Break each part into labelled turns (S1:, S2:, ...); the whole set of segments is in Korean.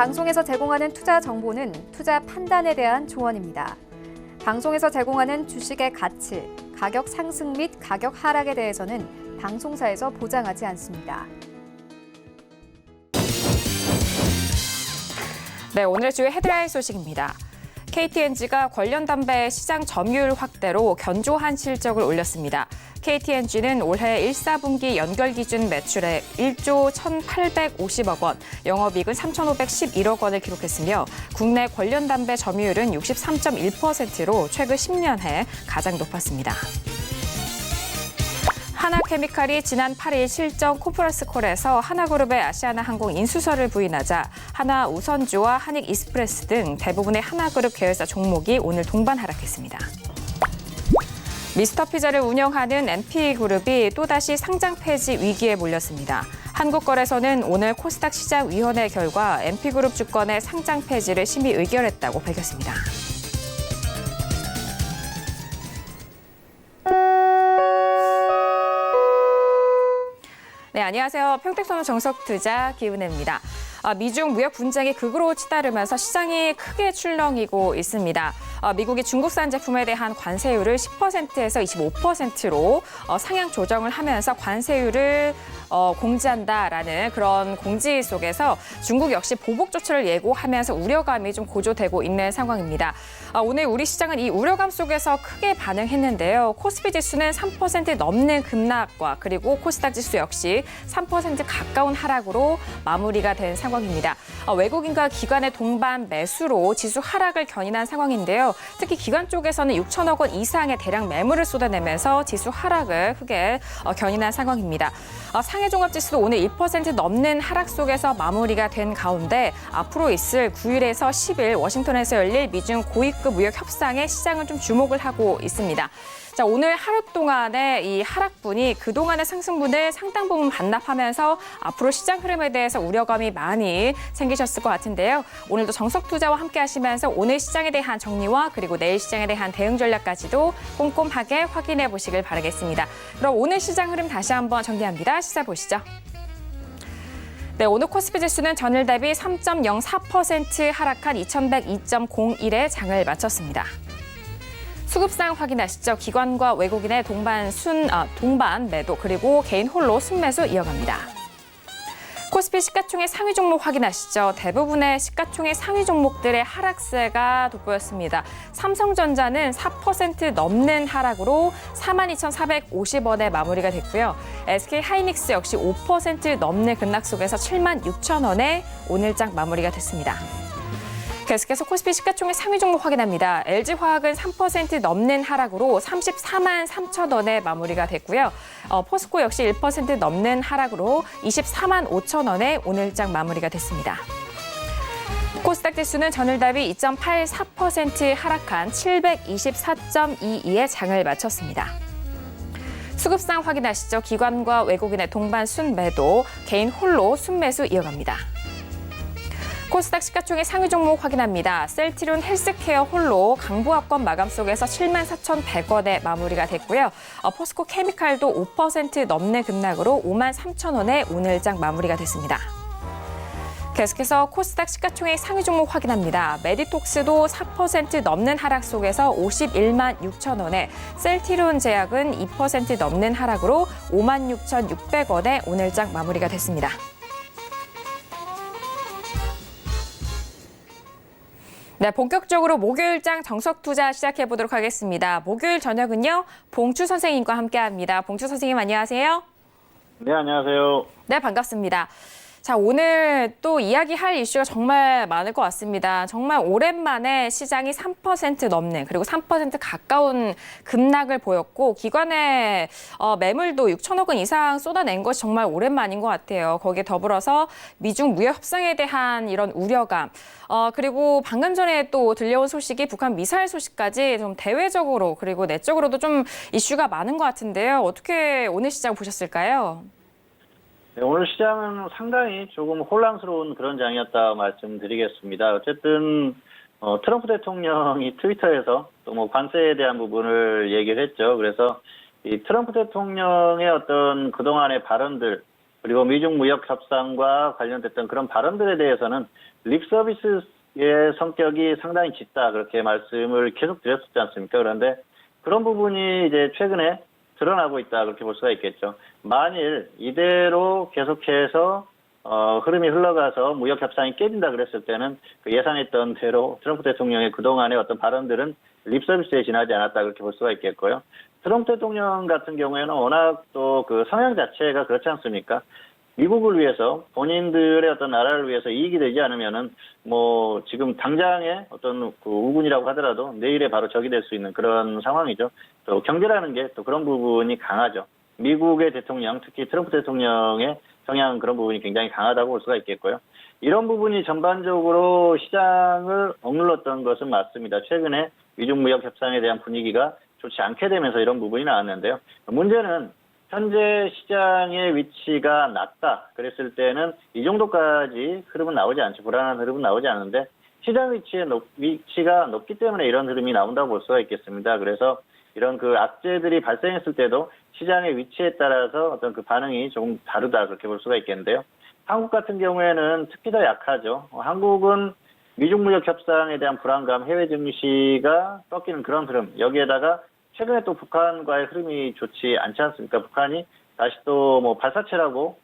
S1: 방송에서 제공하는 투자 정보는 투자 판단에 대한 조언입니다. 방송에서 제공하는 주식의 가치, 가격 상승 및 가격 하락에 대해서는 방송사에서 보장하지 않습니다.
S2: 네, 오늘의 주요 헤드라인 소식입니다. KTNG가 관련 담배 시장 점유율 확대로 견조한 실적을 올렸습니다. KTNG는 올해 1, 4분기 연결 기준 매출액 1조 1,850억 원, 영업이익은 3,511억 원을 기록했으며 국내 관련 담배 점유율은 63.1%로 최근 10년해 가장 높았습니다. 하나케미칼이 지난 8일 실적 컨퍼런스콜에서 하나그룹의 아시아나항공 인수설을 부인하자 하나우선주와 한익이스프레스 등 대부분의 하나그룹 계열사 종목이 오늘 동반 하락했습니다. 미스터피자를 운영하는 MP그룹이 또다시 상장 폐지 위기에 몰렸습니다. 한국거래소는 오늘 코스닥 시장위원회 결과 MP그룹 주권의 상장 폐지를 심의 의결했다고 밝혔습니다. 네, 안녕하세요. 평택선호 정석투자 김은혜입니다. 미중 무역 분쟁이 극으로 치달으면서 시장이 크게 출렁이고 있습니다. 미국이 중국산 제품에 대한 관세율을 10%에서 25%로 상향 조정을 하면서 관세율을 공지한다라는 그런 공지 속에서 중국 역시 보복 조치를 예고하면서 우려감이 좀 고조되고 있는 상황입니다. 오늘 우리 시장은 이 우려감 속에서 크게 반응했는데요. 코스피 지수는 3% 넘는 급락과 그리고 코스닥 지수 역시 3% 가까운 하락으로 마무리가 된 상황입니다. 외국인과 기관의 동반 매수로 지수 하락을 견인한 상황인데요. 특히 기관 쪽에서는 6천억 원 이상의 대량 매물을 쏟아내면서 지수 하락을 크게 견인한 상황입니다. 상해종합지수도 오늘 1% 넘는 하락 속에서 마무리가 된 가운데 앞으로 있을 9일에서 10일 워싱턴에서 열릴 미중 고위급 무역 협상에 시장은 좀 주목을 하고 있습니다. 자, 오늘 하루 동안의 이 하락분이 그동안의 상승분을 상당 부분 반납하면서 앞으로 시장 흐름에 대해서 우려감이 많이 생기셨을 것 같은데요. 오늘도 정석투자와 함께 하시면서 오늘 시장에 대한 정리와 그리고 내일 시장에 대한 대응 전략까지도 꼼꼼하게 확인해 보시길 바라겠습니다. 그럼 오늘 시장 흐름 다시 한번 정리합니다. 시작 보시죠. 네, 오늘 코스피 지수는 전일 대비 3.04% 하락한 2102.01에 장을 마쳤습니다. 수급상 확인하시죠. 기관과 외국인의 동반 매도 그리고 개인 홀로 순매수 이어갑니다. 코스피 시가총액 상위 종목 확인하시죠. 대부분의 시가총액 상위 종목들의 하락세가 돋보였습니다. 삼성전자는 4% 넘는 하락으로 42,450원에 마무리가 됐고요. SK하이닉스 역시 5% 넘는 급락 속에서 76,000원에 오늘장 마무리가 됐습니다. 계속해서 코스피 시가총액 상위 종목 확인합니다. LG화학은 3% 넘는 하락으로 34만 3천 원에 마무리가 됐고요. 포스코 역시 1% 넘는 하락으로 24만 5천 원에 오늘장 마무리가 됐습니다. 코스닥 지수는 전일 대비 2.84% 하락한 724.22에 장을 마쳤습니다. 수급상 확인하시죠. 기관과 외국인의 동반 순매도, 개인 홀로 순매수 이어갑니다. 코스닥 시가총액 상위 종목 확인합니다. 셀트리온 헬스케어 홀로 강보합권 마감 속에서 74,100원에 마무리가 됐고요. 포스코 케미칼도 5% 넘는 급락으로 53,000원에 오늘장 마무리가 됐습니다. 계속해서 코스닥 시가총액 상위 종목 확인합니다. 메디톡스도 4% 넘는 하락 속에서 51만 6천 원에, 셀트리온 제약은 2% 넘는 하락으로 56,600원에 오늘장 마무리가 됐습니다. 네, 본격적으로 목요일장 정석투자 시작해보도록 하겠습니다. 목요일 저녁은요, 봉추 선생님과 함께합니다. 봉추 선생님 안녕하세요.
S3: 네, 안녕하세요.
S2: 네, 반갑습니다. 자, 오늘 또 이야기할 이슈가 정말 많을 것 같습니다. 정말 오랜만에 시장이 3% 넘는 그리고 3% 가까운 급락을 보였고 기관의 매물도 6천억 원 이상 쏟아낸 것이 정말 오랜만인 것 같아요. 거기에 더불어서 미중 무역 협상에 대한 이런 우려감 그리고 방금 전에 또 들려온 소식이 북한 미사일 소식까지 좀 대외적으로 그리고 내적으로도 좀 이슈가 많은 것 같은데요. 어떻게 오늘 시장 보셨을까요?
S3: 네, 오늘 시장은 상당히 조금 혼란스러운 그런 장이었다 말씀드리겠습니다. 어쨌든 트럼프 대통령이 트위터에서 또 뭐 관세에 대한 부분을 얘기를 했죠. 그래서 이 트럼프 대통령의 어떤 그동안의 발언들 그리고 미중 무역 협상과 관련됐던 그런 발언들에 대해서는 립 서비스의 성격이 상당히 짙다 그렇게 말씀을 계속 드렸었지 않습니까? 그런데 그런 부분이 이제 최근에 드러나고 있다 그렇게 볼 수가 있겠죠. 만일 이대로 계속해서 흐름이 흘러가서 무역 협상이 깨진다 그랬을 때는 그 예상했던 대로 트럼프 대통령의 그동안의 어떤 발언들은 립 서비스에 지나지 않았다 그렇게 볼 수가 있겠고요. 트럼프 대통령 같은 경우에는 워낙 또 그 성향 자체가 그렇지 않습니까? 미국을 위해서 본인들의 어떤 나라를 위해서 이익이 되지 않으면은 뭐 지금 당장의 어떤 그 우군이라고 하더라도 내일에 바로 적이 될 수 있는 그런 상황이죠. 또 경제라는 게 또 그런 부분이 강하죠. 미국의 대통령, 특히 트럼프 대통령의 성향 그런 부분이 굉장히 강하다고 볼 수가 있겠고요. 이런 부분이 전반적으로 시장을 억눌렀던 것은 맞습니다. 최근에 미중 무역 협상에 대한 분위기가 좋지 않게 되면서 이런 부분이 나왔는데요. 문제는 현재 시장의 위치가 낮다 그랬을 때는 이 정도까지 흐름은 나오지 않죠. 불안한 흐름은 나오지 않는데 시장 위치가 높기 때문에 이런 흐름이 나온다고 볼 수가 있겠습니다. 그래서 이런 그 악재들이 발생했을 때도 시장의 위치에 따라서 어떤 그 반응이 조금 다르다 그렇게 볼 수가 있겠는데요. 한국 같은 경우에는 특히 더 약하죠. 한국은 미중 무역 협상에 대한 불안감, 해외 증시가 꺾이는 그런 흐름, 여기에다가 최근에 또 북한과의 흐름이 좋지 않지 않습니까? 북한이 다시 또 뭐 발사체라고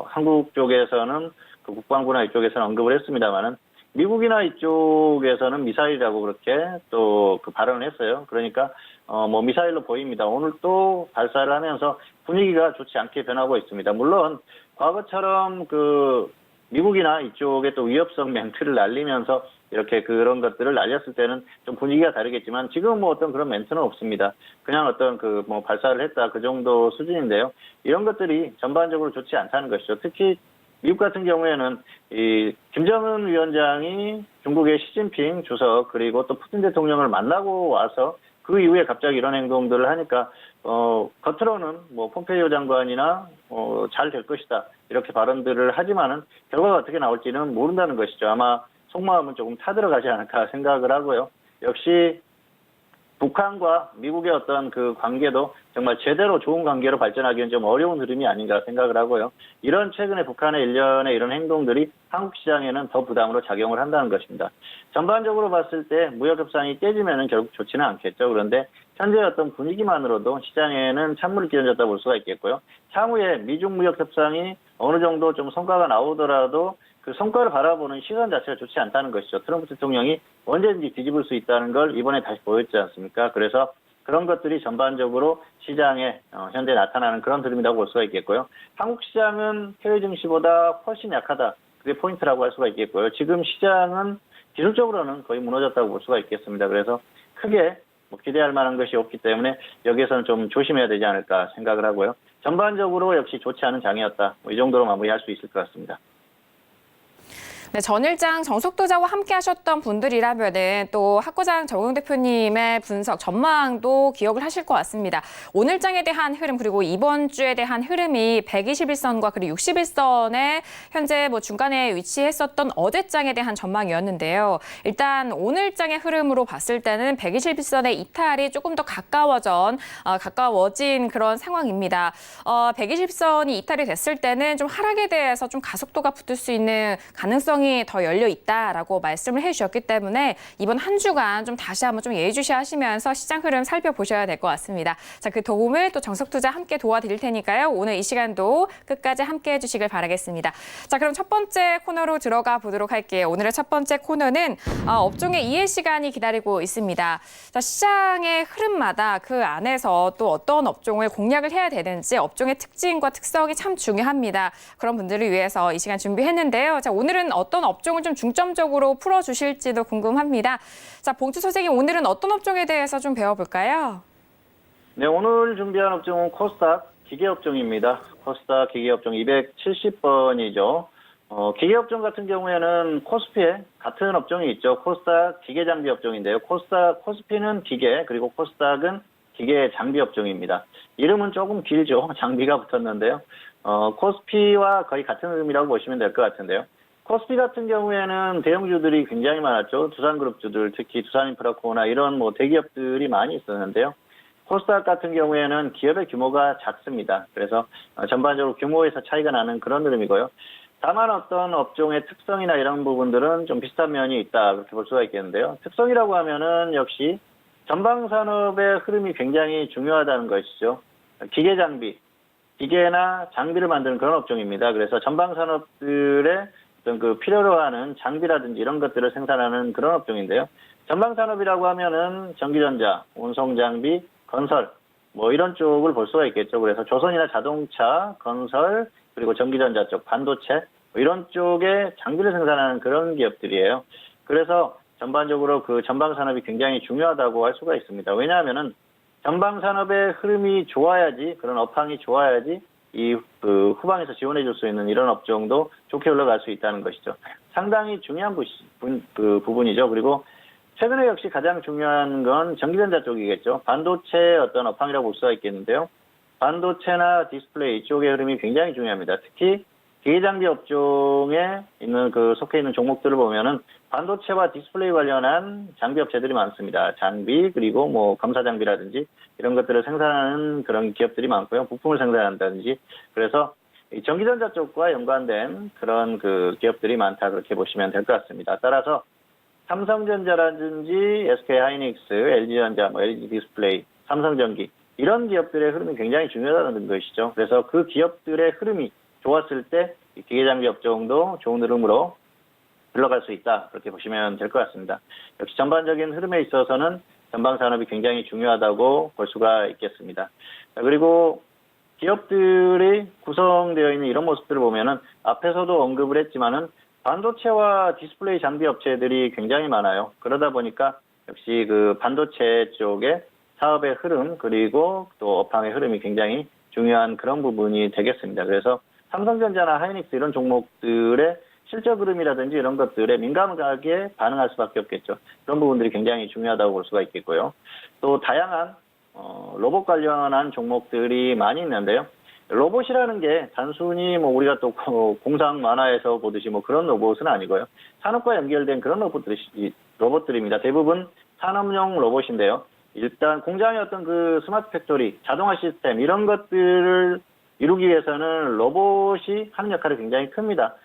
S3: 한국 쪽에서는 그 국방부나 이쪽에서는 언급을 했습니다만은 미국이나 이쪽에서는 미사일이라고 그렇게 또 그 발언을 했어요. 그러니까 뭐 미사일로 보입니다. 오늘 또 발사를 하면서 분위기가 좋지 않게 변하고 있습니다. 물론 과거처럼 그 미국이나 이쪽에 또 위협성 멘트를 날리면서 이렇게 그런 것들을 날렸을 때는 좀 분위기가 다르겠지만 지금은 뭐 어떤 그런 멘트는 없습니다. 그냥 어떤 그 뭐 발사를 했다 그 정도 수준인데요. 이런 것들이 전반적으로 좋지 않다는 것이죠. 특히 미국 같은 경우에는 이 김정은 위원장이 중국의 시진핑 주석 그리고 또 푸틴 대통령을 만나고 와서 그 이후에 갑자기 이런 행동들을 하니까 겉으로는 뭐 폼페이오 장관이나 잘 될 것이다 이렇게 발언들을 하지만은 결과가 어떻게 나올지는 모른다는 것이죠. 아마 속마음은 조금 타들어가지 않을까 생각을 하고요. 역시 북한과 미국의 어떤 그 관계도 정말 제대로 좋은 관계로 발전하기는 좀 어려운 흐름이 아닌가 생각을 하고요. 이런 최근에 북한의 일련의 이런 행동들이 한국 시장에는 더 부담으로 작용을 한다는 것입니다. 전반적으로 봤을 때 무역협상이 깨지면은 결국 좋지는 않겠죠. 그런데 현재 어떤 분위기만으로도 시장에는 찬물을 끼얹었다 볼 수가 있겠고요. 향후에 미중 무역협상이 어느 정도 좀 성과가 나오더라도 그 성과를 바라보는 시선 자체가 좋지 않다는 것이죠. 트럼프 대통령이 언제든지 뒤집을 수 있다는 걸 이번에 다시 보였지 않습니까? 그래서 그런 것들이 전반적으로 시장에 현재 나타나는 그런 흐름이라고 볼 수가 있겠고요. 한국 시장은 해외 증시보다 훨씬 약하다. 그게 포인트라고 할 수가 있겠고요. 지금 시장은 기술적으로는 거의 무너졌다고 볼 수가 있겠습니다. 그래서 크게 뭐 기대할 만한 것이 없기 때문에 여기에서는 좀 조심해야 되지 않을까 생각을 하고요. 전반적으로 역시 좋지 않은 장이었다. 이 정도로 마무리할 수 있을 것 같습니다.
S2: 네, 전일장 정석투자와 함께 하셨던 분들이라면은 또 학구장 정용 대표님의 분석, 전망도 기억을 하실 것 같습니다. 오늘장에 대한 흐름 그리고 이번 주에 대한 흐름이 121선과 그리고 61선에 현재 뭐 중간에 위치했었던 어제장에 대한 전망이었는데요. 일단 오늘장의 흐름으로 봤을 때는 121선의 이탈이 조금 더 가까워진 그런 상황입니다. 121선이 이탈이 됐을 때는 좀 하락에 대해서 좀 가속도가 붙을 수 있는 가능성이 더 열려 있다라고 말씀을 해주셨기 때문에 이번 한 주간 좀 다시 한번 좀 예의주시하시면서 시장 흐름 살펴보셔야 될 것 같습니다. 자, 그 도움을 또 정석투자 함께 도와드릴 테니까요. 오늘 이 시간도 끝까지 함께 해주시길 바라겠습니다. 자, 그럼 첫 번째 코너로 들어가 보도록 할게요. 오늘의 첫 번째 코너는 업종의 이해 시간이 기다리고 있습니다. 자, 시장의 흐름마다 그 안에서 또 어떤 업종을 공략을 해야 되는지 업종의 특징과 특성이 참 중요합니다. 그런 분들을 위해서 이 시간 준비했는데요. 자, 오늘은 어떤 업종을 좀 중점적으로 풀어주실지도 궁금합니다. 자, 봉투 선생님, 오늘은 어떤 업종에 대해서 좀 배워볼까요?
S3: 네, 오늘 준비한 업종은 코스닥 기계업종입니다. 코스닥 기계업종 270번이죠. 기계업종 같은 경우에는 코스피에 같은 업종이 있죠. 코스닥 기계장비업종인데요. 코스피는 기계, 그리고 코스닥은 기계장비업종입니다. 이름은 조금 길죠. 장비가 붙었는데요. 코스피와 거의 같은 흐름이라고 보시면 될 것 같은데요. 코스피 같은 경우에는 대형주들이 굉장히 많았죠. 두산그룹주들, 특히 두산인프라코나 이런 뭐 대기업들이 많이 있었는데요. 코스닥 같은 경우에는 기업의 규모가 작습니다. 그래서 전반적으로 규모에서 차이가 나는 그런 흐름이고요. 다만 어떤 업종의 특성이나 이런 부분들은 좀 비슷한 면이 있다 그렇게 볼 수가 있겠는데요. 특성이라고 하면은 역시 전방 산업의 흐름이 굉장히 중요하다는 것이죠. 기계 장비, 기계나 장비를 만드는 그런 업종입니다. 그래서 전방 산업들의 어떤 그 필요로 하는 장비라든지 이런 것들을 생산하는 그런 업종인데요. 전방 산업이라고 하면은 전기전자, 운송 장비, 건설 뭐 이런 쪽을 볼 수가 있겠죠. 그래서 조선이나 자동차, 건설 그리고 전기전자 쪽, 반도체 뭐 이런 쪽에 장비를 생산하는 그런 기업들이에요. 그래서 전반적으로 그 전방 산업이 굉장히 중요하다고 할 수가 있습니다. 왜냐하면은 전방 산업의 흐름이 좋아야지, 그런 업황이 좋아야지 이 그 후방에서 지원해 줄 수 있는 이런 업종도 좋게 올라갈 수 있다는 것이죠. 상당히 중요한 부분이죠. 그리고 최근에 역시 가장 중요한 건 전기전자 쪽이겠죠. 반도체의 어떤 업황이라고 볼 수가 있겠는데요. 반도체나 디스플레이 이쪽의 흐름이 굉장히 중요합니다. 특히 기계장비 업종에 있는 속해 있는 종목들을 보면은 반도체와 디스플레이 관련한 장비 업체들이 많습니다. 장비 그리고 뭐 검사 장비라든지 이런 것들을 생산하는 그런 기업들이 많고요. 부품을 생산한다든지 그래서 이 전기전자 쪽과 연관된 그런 그 기업들이 많다 그렇게 보시면 될 것 같습니다. 따라서 삼성전자라든지 SK하이닉스, LG전자, 뭐 LG 디스플레이, 삼성전기 이런 기업들의 흐름이 굉장히 중요하다는 것이죠. 그래서 그 기업들의 흐름이 좋았을 때 기계장비 업종도 좋은 흐름으로 흘러갈 수 있다. 그렇게 보시면 될 것 같습니다. 역시 전반적인 흐름에 있어서는 전방산업이 굉장히 중요하다고 볼 수가 있겠습니다. 그리고 기업들이 구성되어 있는 이런 모습들을 보면은 앞에서도 언급을 했지만은 반도체와 디스플레이 장비 업체들이 굉장히 많아요. 그러다 보니까 역시 그 반도체 쪽에 사업의 흐름 그리고 또 업황의 흐름이 굉장히 중요한 그런 부분이 되겠습니다. 그래서 삼성전자나 하이닉스 이런 종목들의 실적 흐름이라든지 이런 것들에 민감하게 반응할 수밖에 없겠죠. 그런 부분들이 굉장히 중요하다고 볼 수가 있겠고요. 또 다양한 로봇 관련한 종목들이 많이 있는데요. 로봇이라는 게 단순히 뭐 우리가 또 공상 만화에서 보듯이 뭐 그런 로봇은 아니고요. 산업과 연결된 그런 로봇들입니다. 대부분 산업용 로봇인데요. 일단 공장의 어떤 그 스마트 팩토리, 자동화 시스템 이런 것들을 이루기 위해서는 로봇이 하는 역할이 굉장히 큽니다.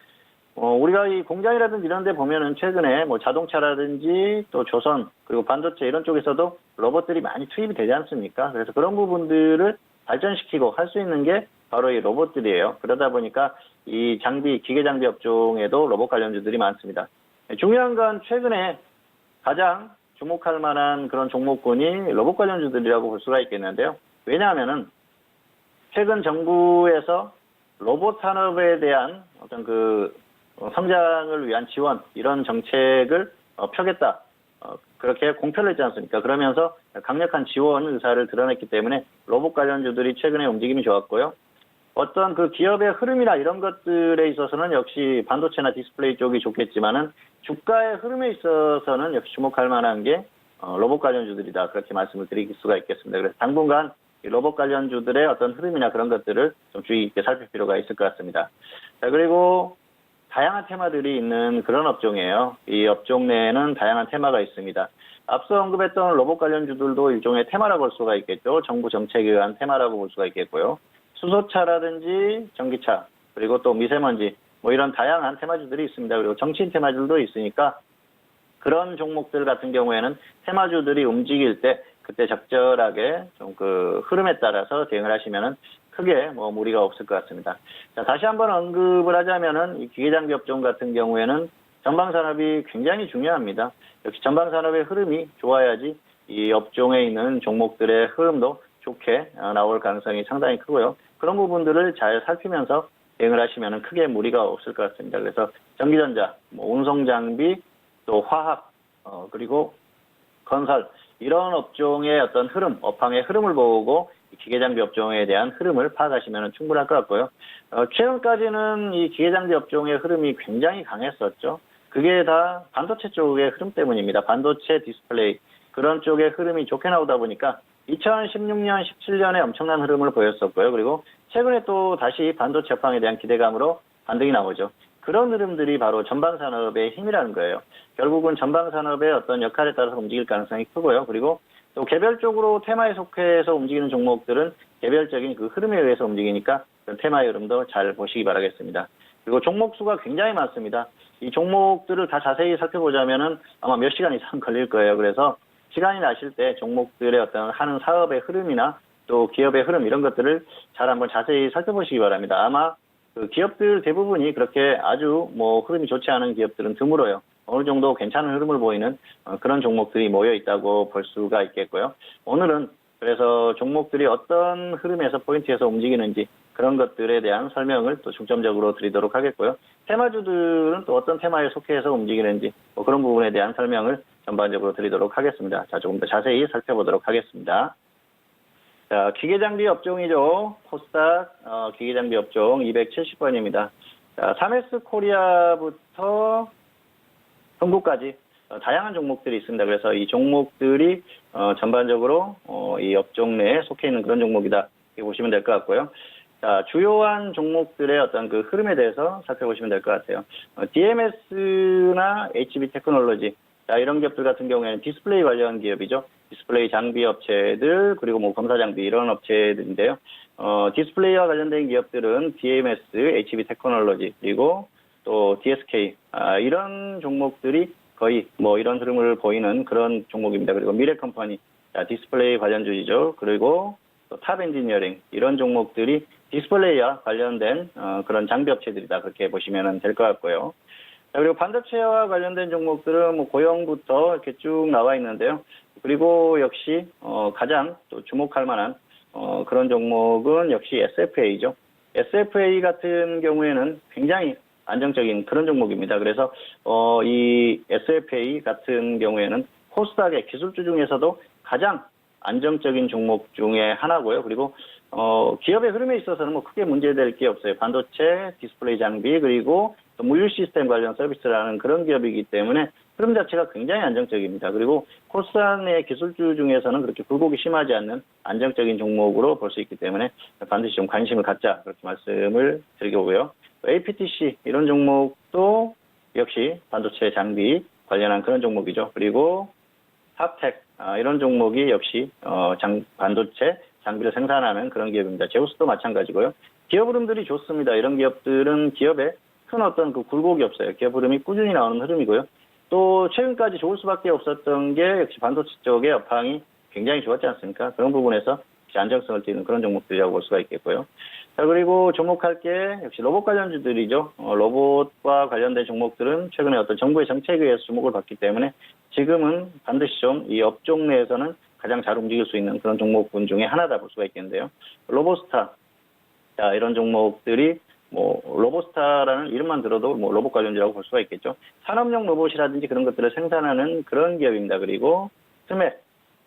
S3: 우리가 이 공장이라든지 이런 데 보면은 최근에 뭐 자동차라든지 또 조선 그리고 반도체 이런 쪽에서도 로봇들이 많이 투입이 되지 않습니까? 그래서 그런 부분들을 발전시키고 할 수 있는 게 바로 이 로봇들이에요. 그러다 보니까 이 장비, 기계 장비 업종에도 로봇 관련주들이 많습니다. 중요한 건 최근에 가장 주목할 만한 그런 종목군이 로봇 관련주들이라고 볼 수가 있겠는데요. 왜냐하면은 최근 정부에서 로봇 산업에 대한 어떤 그 성장을 위한 지원 이런 정책을 펴겠다. 그렇게 공표를 했지 않습니까? 그러면서 강력한 지원 의사를 드러냈기 때문에 로봇 관련주들이 최근에 움직임이 좋았고요. 어떤 그 기업의 흐름이나 이런 것들에 있어서는 역시 반도체나 디스플레이 쪽이 좋겠지만은 주가의 흐름에 있어서는 역시 주목할 만한 게 로봇 관련주들이다. 그렇게 말씀을 드릴 수가 있겠습니다. 그래서 당분간 이 로봇 관련주들의 어떤 흐름이나 그런 것들을 좀 주의 깊게 살필 필요가 있을 것 같습니다. 자, 그리고 다양한 테마들이 있는 그런 업종이에요. 이 업종 내에는 다양한 테마가 있습니다. 앞서 언급했던 로봇 관련주들도 일종의 테마라고 볼 수가 있겠죠. 정부 정책에 의한 테마라고 볼 수가 있겠고요. 수소차라든지 전기차, 그리고 또 미세먼지, 뭐 이런 다양한 테마주들이 있습니다. 그리고 정치인 테마주들도 있으니까 그런 종목들 같은 경우에는 테마주들이 움직일 때 그때 적절하게 좀 그 흐름에 따라서 대응을 하시면은 크게 뭐 무리가 없을 것 같습니다. 자, 다시 한번 언급을 하자면은 이 기계장비 업종 같은 경우에는 전방산업이 굉장히 중요합니다. 역시 전방산업의 흐름이 좋아야지 이 업종에 있는 종목들의 흐름도 좋게 나올 가능성이 상당히 크고요. 그런 부분들을 잘 살피면서 대응을 하시면은 크게 무리가 없을 것 같습니다. 그래서 전기전자, 뭐 운송장비, 또 화학, 그리고 건설 이런 업종의 어떤 흐름, 업황의 흐름을 보고 기계장비 업종에 대한 흐름을 파악하시면 충분할 것 같고요. 최근까지는 이 기계장비 업종의 흐름이 굉장히 강했었죠. 그게 다 반도체 쪽의 흐름 때문입니다. 반도체, 디스플레이 그런 쪽의 흐름이 좋게 나오다 보니까 2016년, 17년에 엄청난 흐름을 보였었고요. 그리고 최근에 또 다시 반도체 업황에 대한 기대감으로 반등이 나오죠. 그런 흐름들이 바로 전방산업의 힘이라는 거예요. 결국은 전방산업의 어떤 역할에 따라서 움직일 가능성이 크고요. 그리고 또 개별적으로 테마에 속해서 움직이는 종목들은 개별적인 그 흐름에 의해서 움직이니까 그 테마의 흐름도 잘 보시기 바라겠습니다. 그리고 종목 수가 굉장히 많습니다. 이 종목들을 다 자세히 살펴보자면은 아마 몇 시간 이상 걸릴 거예요. 그래서 시간이 나실 때 종목들의 어떤 하는 사업의 흐름이나 또 기업의 흐름 이런 것들을 잘 한번 자세히 살펴보시기 바랍니다. 아마 그 기업들 대부분이 그렇게 아주 뭐 흐름이 좋지 않은 기업들은 드물어요. 어느 정도 괜찮은 흐름을 보이는 그런 종목들이 모여 있다고 볼 수가 있겠고요. 오늘은 그래서 종목들이 어떤 흐름에서 포인트에서 움직이는지 그런 것들에 대한 설명을 또 중점적으로 드리도록 하겠고요. 테마주들은 또 어떤 테마에 속해서 움직이는지 뭐 그런 부분에 대한 설명을 전반적으로 드리도록 하겠습니다. 자, 조금 더 자세히 살펴보도록 하겠습니다. 자, 기계장비 업종이죠. 코스닥 기계장비 업종 270번입니다. 자, 3S 코리아부터 흥국까지 다양한 종목들이 있습니다. 그래서 이 종목들이 전반적으로 이 업종 내에 속해 있는 그런 종목이다. 이렇게 보시면 될 것 같고요. 자, 주요한 종목들의 어떤 그 흐름에 대해서 살펴보시면 될 것 같아요. DMS나 HB 테크놀로지, 자, 이런 기업들 같은 경우에는 디스플레이 관련 기업이죠. 디스플레이 장비 업체들, 그리고 뭐 검사 장비 이런 업체들인데요. 디스플레이와 관련된 기업들은 DMS, HB 테크놀로지, 그리고 또 DSK, 이런 종목들이 거의 뭐 이런 흐름을 보이는 그런 종목입니다. 그리고 미래컴퍼니, 자, 디스플레이 관련주이죠. 그리고 또 탑 엔지니어링, 이런 종목들이 디스플레이와 관련된 그런 장비 업체들이다. 그렇게 보시면 될 것 같고요. 자, 그리고 반도체와 관련된 종목들은 뭐 고용부터 이렇게 쭉 나와 있는데요. 그리고 역시 가장 또 주목할 만한 그런 종목은 역시 SFA죠. SFA 같은 경우에는 굉장히 안정적인 그런 종목입니다. 그래서 이 SFA 같은 경우에는 코스닥의 기술주 중에서도 가장 안정적인 종목 중에 하나고요. 그리고 기업의 흐름에 있어서는 뭐 크게 문제될 게 없어요. 반도체, 디스플레이 장비, 그리고 또 물류 시스템 관련 서비스라는 그런 기업이기 때문에 흐름 자체가 굉장히 안정적입니다. 그리고 코스닥 내 기술주 중에서는 그렇게 굴곡이 심하지 않는 안정적인 종목으로 볼 수 있기 때문에 반드시 좀 관심을 갖자, 그렇게 말씀을 드리고요. APTC 이런 종목도 역시 반도체 장비 관련한 그런 종목이죠. 그리고 탑텍 이런 종목이 역시 반도체 장비를 생산하는 그런 기업입니다. 제우스도 마찬가지고요. 기업 흐름들이 좋습니다. 이런 기업들은 기업에 큰 어떤 그 굴곡이 없어요. 기업 흐름이 꾸준히 나오는 흐름이고요. 또 최근까지 좋을 수밖에 없었던 게 역시 반도체 쪽의 업황이 굉장히 좋았지 않습니까? 그런 부분에서 안정성을 띠는 그런 종목들이라고 볼 수가 있겠고요. 자, 그리고 주목할 게 역시 로봇 관련주들이죠. 로봇과 관련된 종목들은 최근에 어떤 정부의 정책에 의해서 주목을 받기 때문에 지금은 반드시 좀 이 업종 내에서는 가장 잘 움직일 수 있는 그런 종목군 중에 하나다 볼 수가 있겠는데요. 로봇스타, 자, 이런 종목들이 뭐 로봇스타라는 이름만 들어도 뭐 로봇 관련주라고 볼 수가 있겠죠. 산업용 로봇이라든지 그런 것들을 생산하는 그런 기업입니다. 그리고 스맥,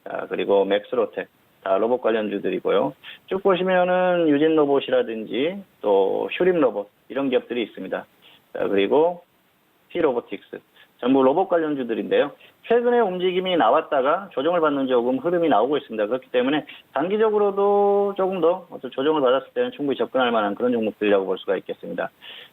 S3: 자, 그리고 맥스로텍, 다 로봇 관련주들이고요. 쭉 보시면은 유진 로봇이라든지 또 슈림 로봇 이런 기업들이 있습니다. 자, 그리고 T-로보틱스, 전부 로봇 관련주들인데요. 최근에 움직임이 나왔다가 조정을 받는 조금 흐름이 나오고 있습니다. 그렇기 때문에 단기적으로도 조금 더 조정을 받았을 때는 충분히 접근할 만한 그런 종목들이라고 볼 수가 있겠습니다.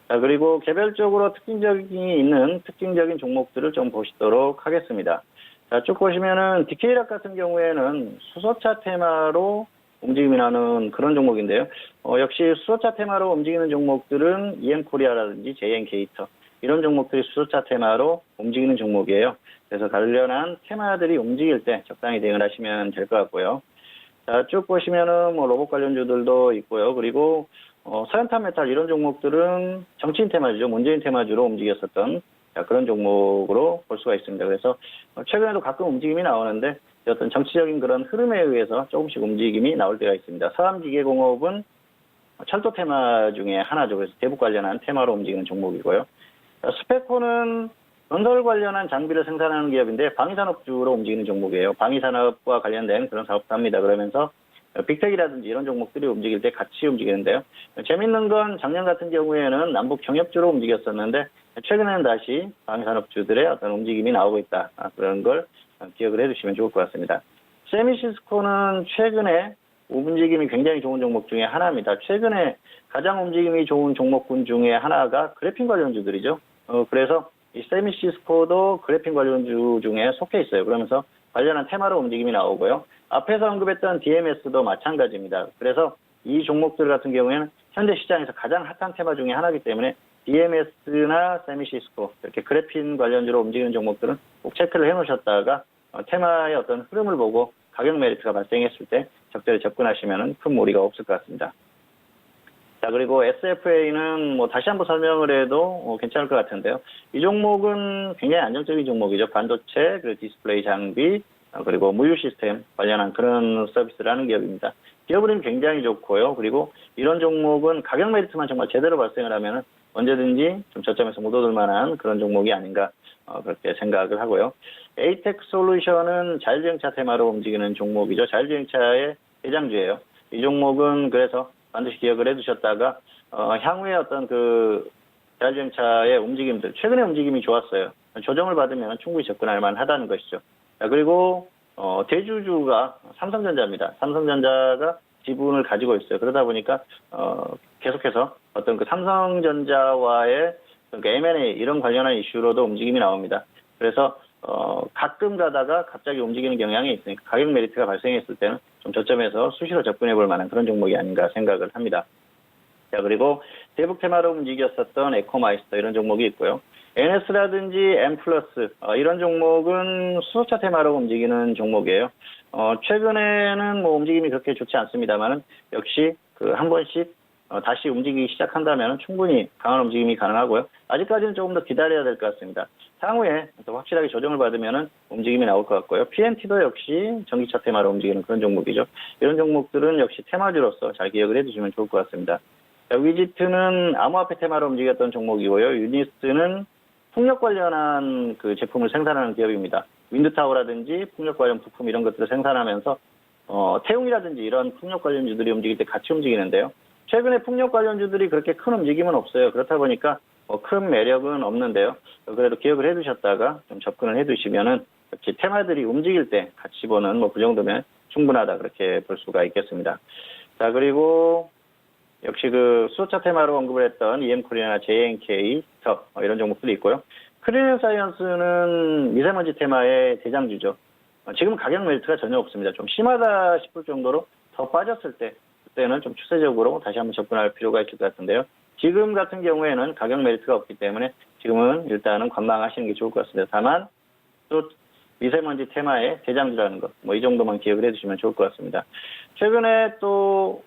S3: 자, 그리고 개별적으로 특징적인 종목들을 좀 보시도록 하겠습니다. 자, 쭉 보시면은 디케이락 같은 경우에는 수소차 테마로 움직임이 나는 그런 종목인데요. 역시 수소차 테마로 움직이는 종목들은 EM코리아라든지 JN게이터 이런 종목들이 수소차 테마로 움직이는 종목이에요. 그래서 관련한 테마들이 움직일 때 적당히 대응을 하시면 될 것 같고요. 자, 쭉 보시면은 뭐 로봇 관련주들도 있고요. 그리고 서현탄 메탈 이런 종목들은 정치인 테마주죠. 문재인 테마주로 움직였었던 그런 종목으로 볼 수가 있습니다. 그래서 최근에도 가끔 움직임이 나오는데 어떤 정치적인 그런 흐름에 의해서 조금씩 움직임이 나올 때가 있습니다. 서암기계공업은 철도 테마 중에 하나죠. 그래서 대북 관련한 테마로 움직이는 종목이고요. 스페코는 건설 관련한 장비를 생산하는 기업인데 방위산업주로 움직이는 종목이에요. 방위산업과 관련된 그런 사업도 합니다. 그러면서 빅텍이라든지 이런 종목들이 움직일 때 같이 움직이는데요. 재밌는 건 작년 같은 경우에는 남북 경협주로 움직였었는데 최근에는 다시 방위산업주들의 어떤 움직임이 나오고 있다. 그런 걸 기억을 해두시면 좋을 것 같습니다. 세미시스코는 최근에 움직임이 굉장히 좋은 종목 중에 하나입니다. 최근에 가장 움직임이 좋은 종목군 중에 하나가 그래핀 관련주들이죠. 그래서 이 세미시스코도 그래핀 관련주 중에 속해 있어요. 그러면서 관련한 테마로 움직임이 나오고요. 앞에서 언급했던 DMS도 마찬가지입니다. 그래서 이 종목들 같은 경우에는 현재 시장에서 가장 핫한 테마 중에 하나이기 때문에 DMS나 세미시스코 이렇게 그래핀 관련주로 움직이는 종목들은 꼭 체크를 해놓으셨다가 테마의 어떤 흐름을 보고 가격 메리트가 발생했을 때 적절히 접근하시면 큰 무리가 없을 것 같습니다. 자, 그리고 SFA는 뭐 다시 한번 설명을 해도 괜찮을 것 같은데요. 이 종목은 굉장히 안정적인 종목이죠. 반도체, 그리고 디스플레이 장비, 그리고 물류 시스템 관련한 그런 서비스를 하는 기업입니다. 기업 흐름이 굉장히 좋고요. 그리고 이런 종목은 가격 메리트만 정말 제대로 발생을 하면 언제든지 좀 저점에서 못 얻을 만한 그런 종목이 아닌가 그렇게 생각을 하고요. 에이텍 솔루션은 자율주행차 테마로 움직이는 종목이죠. 자율주행차의 대장주예요. 이 종목은 그래서 반드시 기억을 해두셨다가 향후에 어떤 그 자율주행차의 움직임들, 최근의 움직임이 좋았어요. 조정을 받으면 충분히 접근할 만하다는 것이죠. 자, 그리고 대주주가 삼성전자입니다. 삼성전자가 지분을 가지고 있어요. 그러다 보니까 계속해서 어떤 그 삼성전자와의 그 M&A 이런 관련한 이슈로도 움직임이 나옵니다. 그래서 가끔 가다가 갑자기 움직이는 경향이 있으니까 가격 메리트가 발생했을 때는 좀 저점에서 수시로 접근해 볼 만한 그런 종목이 아닌가 생각을 합니다. 자, 그리고 대북 테마로 움직였었던 에코마이스터 이런 종목이 있고요. NS라든지 M 플러스 이런 종목은 수소차 테마로 움직이는 종목이에요. 최근에는 뭐 움직임이 그렇게 좋지 않습니다만은 역시 그 한 번씩 다시 움직이기 시작한다면 충분히 강한 움직임이 가능하고요. 아직까지는 조금 더 기다려야 될 것 같습니다. 향후에 또 확실하게 조정을 받으면 움직임이 나올 것 같고요. PNT도 역시 전기차 테마로 움직이는 그런 종목이죠. 이런 종목들은 역시 테마주로서 잘 기억을 해두시면 좋을 것 같습니다. 자, 위지트는 암호화폐 테마로 움직였던 종목이고요. 유니스는 풍력 관련한 그 제품을 생산하는 기업입니다. 윈드타워라든지 풍력 관련 부품 이런 것들을 생산하면서 태웅이라든지 이런 풍력 관련주들이 움직일 때 같이 움직이는데요. 최근에 풍력 관련주들이 그렇게 큰 움직임은 없어요. 그렇다 보니까 큰 매력은 없는데요. 그래도 기억을 해두셨다가 좀 접근을 해두시면은 역시 테마들이 움직일 때 같이 보는 뭐 그 정도면 충분하다 그렇게 볼 수가 있겠습니다. 자, 그리고 역시 그 수소차 테마로 언급을 했던 EM코리아나 JNK, 스톱 이런 종목들이 있고요. 크리넨사이언스는 미세먼지 테마의 대장주죠. 지금 가격 메리트가 전혀 없습니다. 좀 심하다 싶을 정도로 더 빠졌을 때 그때는 좀 추세적으로 다시 한번 접근할 필요가 있을 것 같은데요. 지금 같은 경우에는 가격 메리트가 없기 때문에 지금은 일단은 관망하시는 게 좋을 것 같습니다. 다만 또 미세먼지 테마의 대장주라는 것, 뭐 이 정도만 기억을 해두시면 좋을 것 같습니다. 최근에 또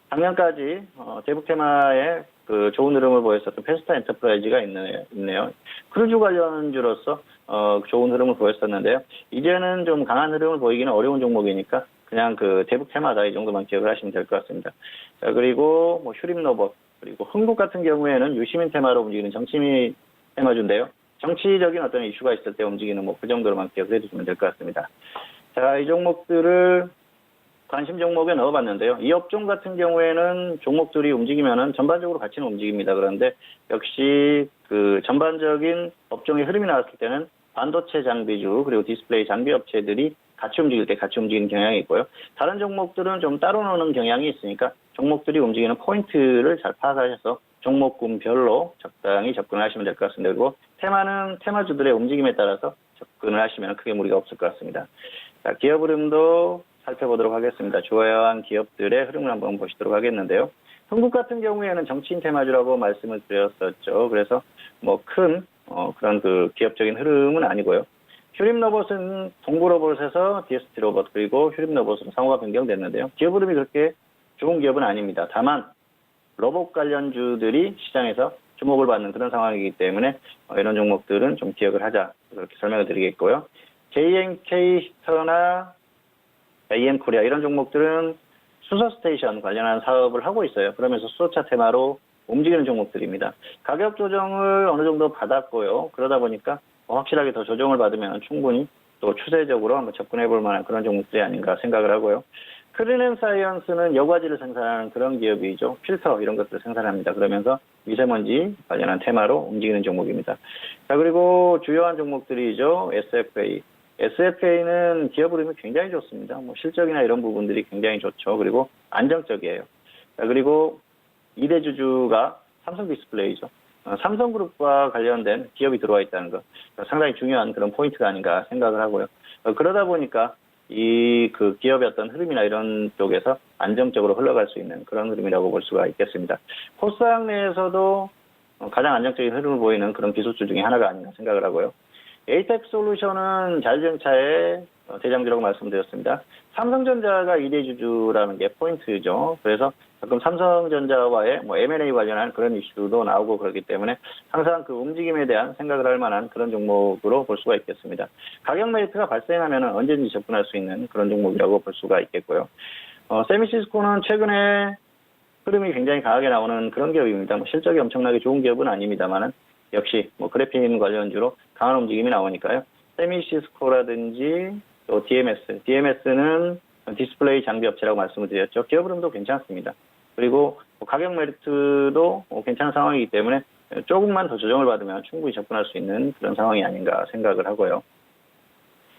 S3: 작년까지 대북 테마의 그 좋은 흐름을 보였었던 페스타 엔터프라이즈가 있네요. 크루즈 관련주로서 좋은 흐름을 보였었는데요. 이제는 좀 강한 흐름을 보이기는 어려운 종목이니까 그냥 그 대북 테마다 이 정도만 기억을 하시면 될 것 같습니다. 자, 그리고 뭐 휴림로봇 그리고 흥국 같은 경우에는 유시민 테마로 움직이는 정치민 테마주인데요. 정치적인 어떤 이슈가 있을 때 움직이는 뭐 그 정도로만 기억을 해주시면 될 것 같습니다. 자, 이 종목들을 관심 종목에 넣어봤는데요. 이 업종 같은 경우에는 종목들이 움직이면은 전반적으로 같이는 움직입니다. 그런데 역시 그 전반적인 업종의 흐름이 나왔을 때는 반도체 장비주 그리고 디스플레이 장비 업체들이 같이 움직일 때 같이 움직이는 경향이 있고요. 다른 종목들은 좀 따로 노는 경향이 있으니까 종목들이 움직이는 포인트를 잘 파악하셔서 종목군별로 적당히 접근을 하시면 될 것 같습니다. 그리고 테마는 테마주들의 움직임에 따라서 접근을 하시면 크게 무리가 없을 것 같습니다. 자, 기업 흐름도 살펴보도록 하겠습니다. 좋아요한 기업들의 흐름을 한번 보시도록 하겠는데요. 한국 같은 경우에는 정치인 테마주라고 말씀을 드렸었죠. 그래서 뭐 큰 그런 그 기업적인 흐름은 아니고요. 휴림로봇은 동부로봇에서 DST 로봇 그리고 휴림로봇으로 상호가 변경됐는데요. 기업 흐름이 그렇게 좋은 기업은 아닙니다. 다만 로봇 관련주들이 시장에서 주목을 받는 그런 상황이기 때문에 이런 종목들은 좀 기억을 하자 그렇게 설명을 드리겠고요. JNK 히터나 AM코리아 이런 종목들은 수소 스테이션 관련한 사업을 하고 있어요. 그러면서 수소차 테마로 움직이는 종목들입니다. 가격 조정을 어느 정도 받았고요. 그러다 보니까 확실하게 더 조정을 받으면 충분히 또 추세적으로 한번 접근해 볼 만한 그런 종목들이 아닌가 생각을 하고요. 크리넨사이언스는 여과지를 생산하는 그런 기업이죠. 필터 이런 것들을 생산합니다. 그러면서 미세먼지 관련한 테마로 움직이는 종목입니다. 자, 그리고 주요한 종목들이죠. SFA. SFA는 기업 흐름이 굉장히 좋습니다. 뭐 실적이나 이런 부분들이 굉장히 좋죠. 그리고 안정적이에요. 자, 그리고 2대 주주가 삼성 디스플레이죠. 삼성그룹과 관련된 기업이 들어와 있다는 것 상당히 중요한 그런 포인트가 아닌가 생각을 하고요. 그러다 보니까 그 기업의 어떤 흐름이나 이런 쪽에서 안정적으로 흘러갈 수 있는 그런 흐름이라고 볼 수가 있겠습니다. 코스닥 내에서도 가장 안정적인 흐름을 보이는 그런 기술주 중에 하나가 아닌가 생각을 하고요. 에이텍 솔루션은 자율주행차의 대장주라고 말씀드렸습니다. 삼성전자가 2대 주주라는 게 포인트죠. 그래서 가끔 삼성전자와의 M&A 관련한 그런 이슈도 나오고 그렇기 때문에 항상 그 움직임에 대한 생각을 할 만한 그런 종목으로 볼 수가 있겠습니다. 가격 메리트가 발생하면 언제든지 접근할 수 있는 그런 종목이라고 볼 수가 있겠고요. 세미시스코는 최근에 흐름이 굉장히 강하게 나오는 그런 기업입니다. 실적이 엄청나게 좋은 기업은 아닙니다만은 역시 그래픽 관련주로 강한 움직임이 나오니까요. 세미시스코라든지 또 DMS는 디스플레이 장비 업체라고 말씀을 드렸죠. 기업 흐름도 괜찮습니다. 그리고 가격 메리트도 괜찮은 상황이기 때문에 조금만 더 조정을 받으면 충분히 접근할 수 있는 그런 상황이 아닌가 생각을 하고요.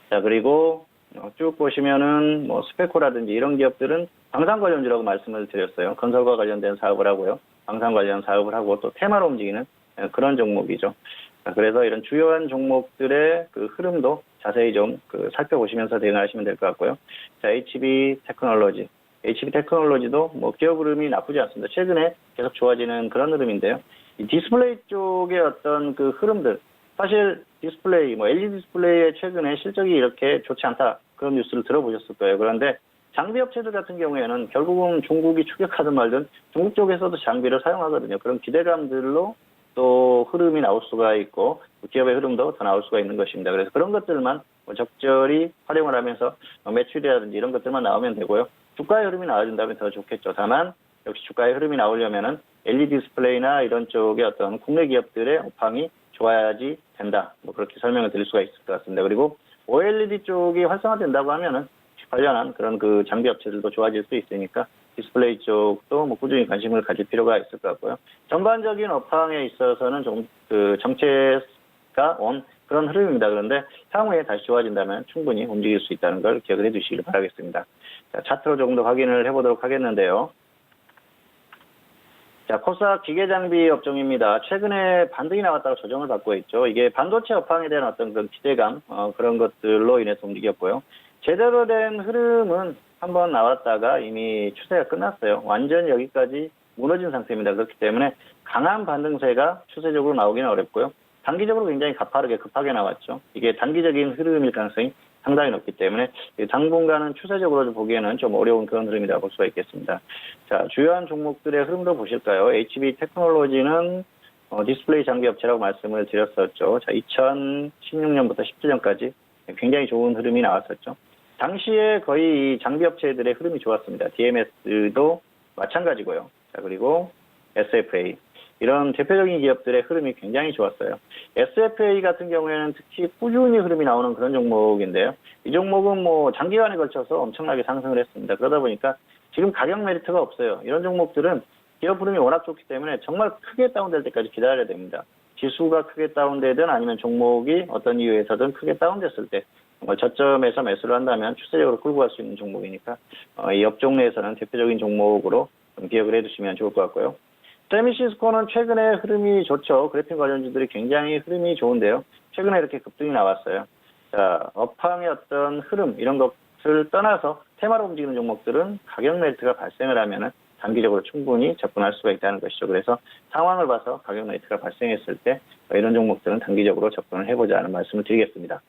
S3: 자, 그리고 쭉 보시면은 스페코라든지 이런 기업들은 방산 관련주라고 말씀을 드렸어요. 건설과 관련된 사업을 하고요. 방산 관련 사업을 하고 또 테마로 움직이는 그런 종목이죠. 자, 그래서 이런 주요한 종목들의 그 흐름도 자세히 좀 살펴보시면서 대응하시면 될 것 같고요. 자, HB 테크놀로지도 기업 흐름이 나쁘지 않습니다. 최근에 계속 좋아지는 그런 흐름인데요. 이 디스플레이 쪽의 어떤 그 흐름들, 사실 디스플레이, LED 디스플레이의 최근에 실적이 이렇게 좋지 않다 그런 뉴스를 들어보셨을 거예요. 그런데 장비 업체들 같은 경우에는 결국은 중국이 추격하든 말든 중국 쪽에서도 장비를 사용하거든요. 그런 기대감들로 또 흐름이 나올 수가 있고 기업의 흐름도 더 나올 수가 있는 것입니다. 그래서 그런 것들만 적절히 활용을 하면서 매출이라든지 이런 것들만 나오면 되고요. 주가의 흐름이 나와준다면 더 좋겠죠. 다만 역시 주가의 흐름이 나오려면은 LED 디스플레이나 이런 쪽의 어떤 국내 기업들의 업황이 좋아야지 된다. 그렇게 설명을 드릴 수가 있을 것 같습니다. 그리고 OLED 쪽이 활성화된다고 하면은 관련한 그런 그 장비 업체들도 좋아질 수 있으니까 디스플레이 쪽도 꾸준히 관심을 가질 필요가 있을 것 같고요. 전반적인 업황에 있어서는 좀 정체가 온 그런 흐름입니다. 그런데 향후에 다시 좋아진다면 충분히 움직일 수 있다는 걸 기억을 해두시길 바라겠습니다. 자, 차트로 조금 더 확인을 해보도록 하겠는데요. 자, 코스닥 기계장비 업종입니다. 최근에 반등이 나왔다가 조정을 받고 있죠. 이게 반도체 업황에 대한 어떤 그런 기대감, 그런 것들로 인해서 움직였고요. 제대로 된 흐름은 한번 나왔다가 이미 추세가 끝났어요. 완전히 여기까지 무너진 상태입니다. 그렇기 때문에 강한 반등세가 추세적으로 나오기는 어렵고요. 단기적으로 굉장히 가파르게 급하게 나왔죠. 이게 단기적인 흐름일 가능성이 상당히 높기 때문에 당분간은 추세적으로 보기에는 좀 어려운 그런 흐름이라고 볼 수가 있겠습니다. 자, 주요한 종목들의 흐름도 보실까요? HB 테크놀로지는 디스플레이 장비 업체라고 말씀을 드렸었죠. 자, 2016년부터 17년까지 굉장히 좋은 흐름이 나왔었죠. 당시에 거의 이 장비 업체들의 흐름이 좋았습니다. DMS도 마찬가지고요. 자, 그리고 SFA. 이런 대표적인 기업들의 흐름이 굉장히 좋았어요. SFA 같은 경우에는 특히 꾸준히 흐름이 나오는 그런 종목인데요. 이 종목은 장기간에 걸쳐서 엄청나게 상승을 했습니다. 그러다 보니까 지금 가격 메리트가 없어요. 이런 종목들은 기업 흐름이 워낙 좋기 때문에 정말 크게 다운될 때까지 기다려야 됩니다. 지수가 크게 다운되든 아니면 종목이 어떤 이유에서든 크게 다운됐을 때 저점에서 매수를 한다면 추세적으로 끌고 갈 수 있는 종목이니까 이 업종 내에서는 대표적인 종목으로 기억을 해두시면 좋을 것 같고요. 세미시스코는 최근에 흐름이 좋죠. 그래픽 관련주들이 굉장히 흐름이 좋은데요. 최근에 이렇게 급등이 나왔어요. 자, 업황의 어떤 흐름 이런 것을 떠나서 테마로 움직이는 종목들은 가격 메리트가 발생을 하면은 단기적으로 충분히 접근할 수가 있다는 것이죠. 그래서 상황을 봐서 가격 메리트가 발생했을 때 이런 종목들은 단기적으로 접근을 해보자 하는 말씀을 드리겠습니다.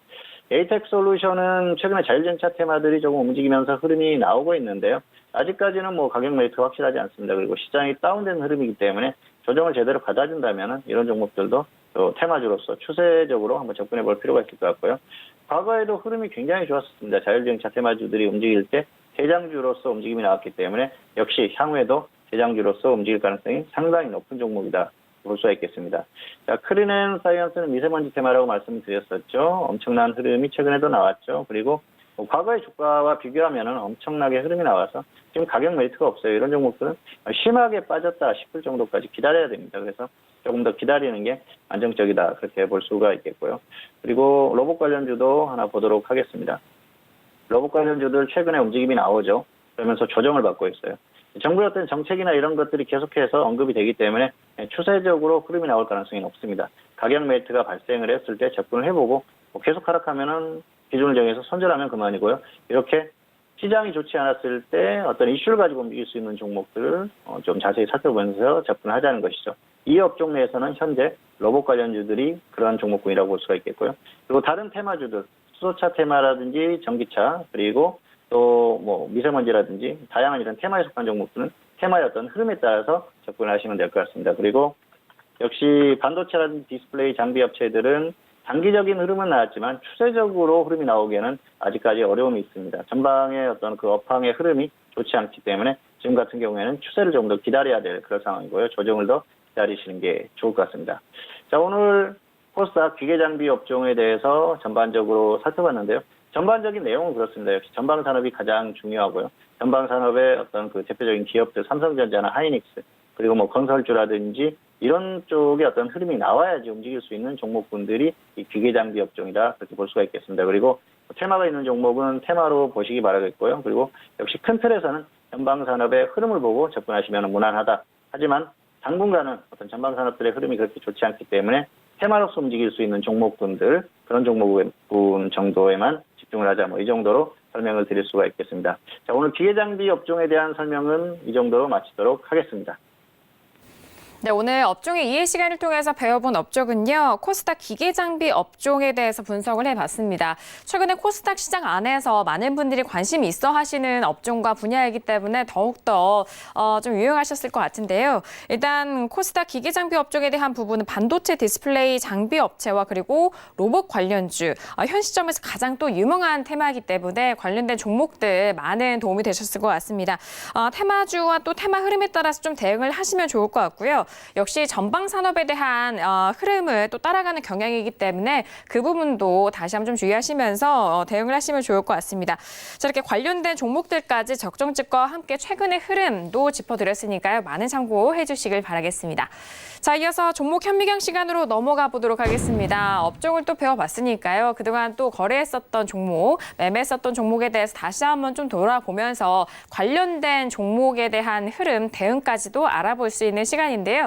S3: 에이텍 솔루션은 최근에 자율주행차 테마들이 조금 움직이면서 흐름이 나오고 있는데요. 아직까지는 가격 메리트가 확실하지 않습니다. 그리고 시장이 다운된 흐름이기 때문에 조정을 제대로 받아준다면 이런 종목들도 또 테마주로서 추세적으로 한번 접근해 볼 필요가 있을 것 같고요. 과거에도 흐름이 굉장히 좋았습니다. 자율주행차 테마주들이 움직일 때 대장주로서 움직임이 나왔기 때문에 역시 향후에도 대장주로서 움직일 가능성이 상당히 높은 종목이다. 볼 수가 있겠습니다. 자, 크리넨 사이언스는 미세먼지 테마라고 말씀드렸었죠. 엄청난 흐름이 최근에도 나왔죠. 그리고 과거의 주가와 비교하면 엄청나게 흐름이 나와서 지금 가격 메리트가 없어요. 이런 종목들은 심하게 빠졌다 싶을 정도까지 기다려야 됩니다. 그래서 조금 더 기다리는 게 안정적이다. 그렇게 볼 수가 있겠고요. 그리고 로봇 관련주도 하나 보도록 하겠습니다. 로봇 관련주들 최근에 움직임이 나오죠. 그러면서 조정을 받고 있어요. 정부의 어떤 정책이나 이런 것들이 계속해서 언급이 되기 때문에 추세적으로 흐름이 나올 가능성이 높습니다. 가격 멜트가 발생을 했을 때 접근을 해보고 계속 하락하면은 기준을 정해서 손절하면 그만이고요. 이렇게 시장이 좋지 않았을 때 어떤 이슈를 가지고 움직일 수 있는 종목들을 좀 자세히 살펴보면서 접근을 하자는 것이죠. 이 업종 내에서는 현재 로봇 관련주들이 그런 종목군이라고 볼 수가 있겠고요. 그리고 다른 테마주들, 수소차 테마라든지 전기차, 그리고 또 뭐 미세먼지라든지 다양한 이런 테마에 속한 종목들은 테마의 어떤 흐름에 따라서 접근을 하시면 될 것 같습니다. 그리고 역시 반도체라든지 디스플레이 장비 업체들은 단기적인 흐름은 나왔지만 추세적으로 흐름이 나오기에는 아직까지 어려움이 있습니다. 전방의 어떤 그 업황의 흐름이 좋지 않기 때문에 지금 같은 경우에는 추세를 좀 더 기다려야 될 그런 상황이고요. 조정을 더 기다리시는 게 좋을 것 같습니다. 자, 오늘 코스닥 기계장비 업종에 대해서 전반적으로 살펴봤는데요. 전반적인 내용은 그렇습니다. 역시 전방산업이 가장 중요하고요. 전방산업의 어떤 그 대표적인 기업들, 삼성전자나 하이닉스, 그리고 뭐 건설주라든지 이런 쪽에 어떤 흐름이 나와야지 움직일 수 있는 종목군들이 이 기계장비 업종이다. 그렇게 볼 수가 있겠습니다. 그리고 테마가 있는 종목은 테마로 보시기 바라겠고요. 그리고 역시 큰 틀에서는 전방산업의 흐름을 보고 접근하시면 무난하다. 하지만 당분간은 어떤 전방산업들의 흐름이 그렇게 좋지 않기 때문에 테마로서 움직일 수 있는 종목군들, 그런 종목군 정도에만 집중을 하자. 뭐 이 정도로 설명을 드릴 수가 있겠습니다. 자, 오늘 기계장비 업종에 대한 설명은 이 정도로 마치도록 하겠습니다.
S2: 네, 오늘 업종의 이해 시간을 통해서 배워본 업종은요, 코스닥 기계장비 업종에 대해서 분석을 해봤습니다. 최근에 코스닥 시장 안에서 많은 분들이 관심이 있어 하시는 업종과 분야이기 때문에 더욱더 좀 유용하셨을 것 같은데요. 일단 코스닥 기계장비 업종에 대한 부분은 반도체 디스플레이 장비 업체와 그리고 로봇 관련주, 현 시점에서 가장 또 유명한 테마이기 때문에 관련된 종목들 많은 도움이 되셨을 것 같습니다. 테마주와 또 테마 흐름에 따라서 좀 대응을 하시면 좋을 것 같고요. 역시 전방 산업에 대한 흐름을 또 따라가는 경향이기 때문에 그 부분도 다시 한번 좀 주의하시면서 대응을 하시면 좋을 것 같습니다. 자, 이렇게 관련된 종목들까지 적정집과 함께 최근의 흐름도 짚어드렸으니까요. 많은 참고해 주시길 바라겠습니다. 자, 이어서 종목 현미경 시간으로 넘어가 보도록 하겠습니다. 업종을 또 배워봤으니까요. 그동안 또 거래했었던 종목, 매매했었던 종목에 대해서 다시 한번 좀 돌아보면서 관련된 종목에 대한 흐름, 대응까지도 알아볼 수 있는 시간인데요.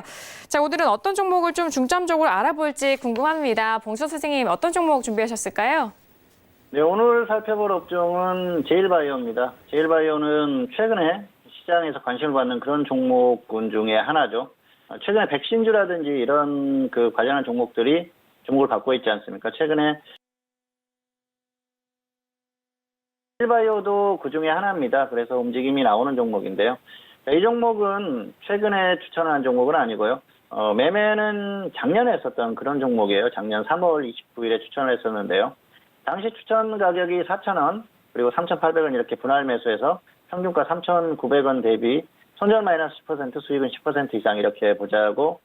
S2: 자, 오늘은 어떤 종목을 좀 중점적으로 알아볼지 궁금합니다. 봉수 선생님, 어떤 종목 준비하셨을까요?
S3: 네, 오늘 살펴볼 업종은 제일바이오입니다. 제일바이오는 최근에 시장에서 관심을 받는 그런 종목군 중에 하나죠. 최근에 백신주라든지 이런 그 관련한 종목들이 주목을 받고 있지 않습니까? 최근에 제일바이오도 그 중에 하나입니다. 그래서 움직임이 나오는 종목인데요. 이 종목은 최근에 추천한 종목은 아니고요. 매매는 작년에 했었던 그런 종목이에요. 작년 3월 29일에 추천을 했었는데요. 당시 추천 가격이 4,000원, 그리고 3,800원 이렇게 분할 매수해서 평균가 3,900원 대비 손절 마이너스 10%, 수익은 10% 이상 이렇게 보자고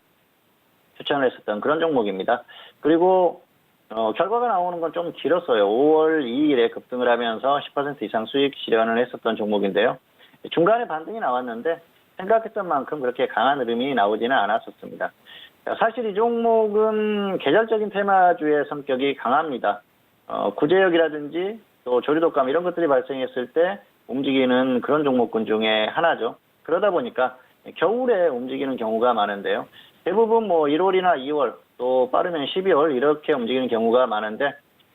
S3: 추천을 했었던 그런 종목입니다. 그리고 결과가 나오는 건 좀 길었어요. 5월 2일에 급등을 하면서 10% 이상 수익 실현을 했었던 종목인데요. 중간에 반등이 나왔는데 생각했던 만큼 그렇게 강한 흐름이 나오지는 않았었습니다. 사실 이 종목은 계절적인 테마주의 성격이 강합니다. 구제역이라든지 또 조류독감 이런 것들이 발생했을 때 움직이는 그런 종목군 중에 하나죠. 그러다 보니까 겨울에 움직이는 경우가 많은데요. 대부분 뭐 1월이나 2월 또 빠르면 12월 이렇게 움직이는 경우가 많은데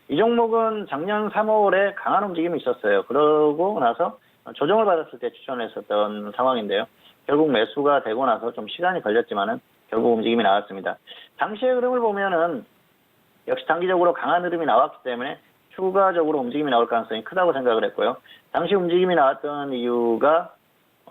S3: 이 종목은 작년 3월에 강한 움직임이 있었어요. 그러고 나서 조정을 받았을 때 추천했었던 상황인데요. 결국 매수가 되고 나서 좀 시간이 걸렸지만은 결국 움직임이 나왔습니다. 당시의 흐름을 보면은 역시 단기적으로 강한 흐름이 나왔기 때문에 추가적으로 움직임이 나올 가능성이 크다고 생각을 했고요. 당시 움직임이 나왔던 이유가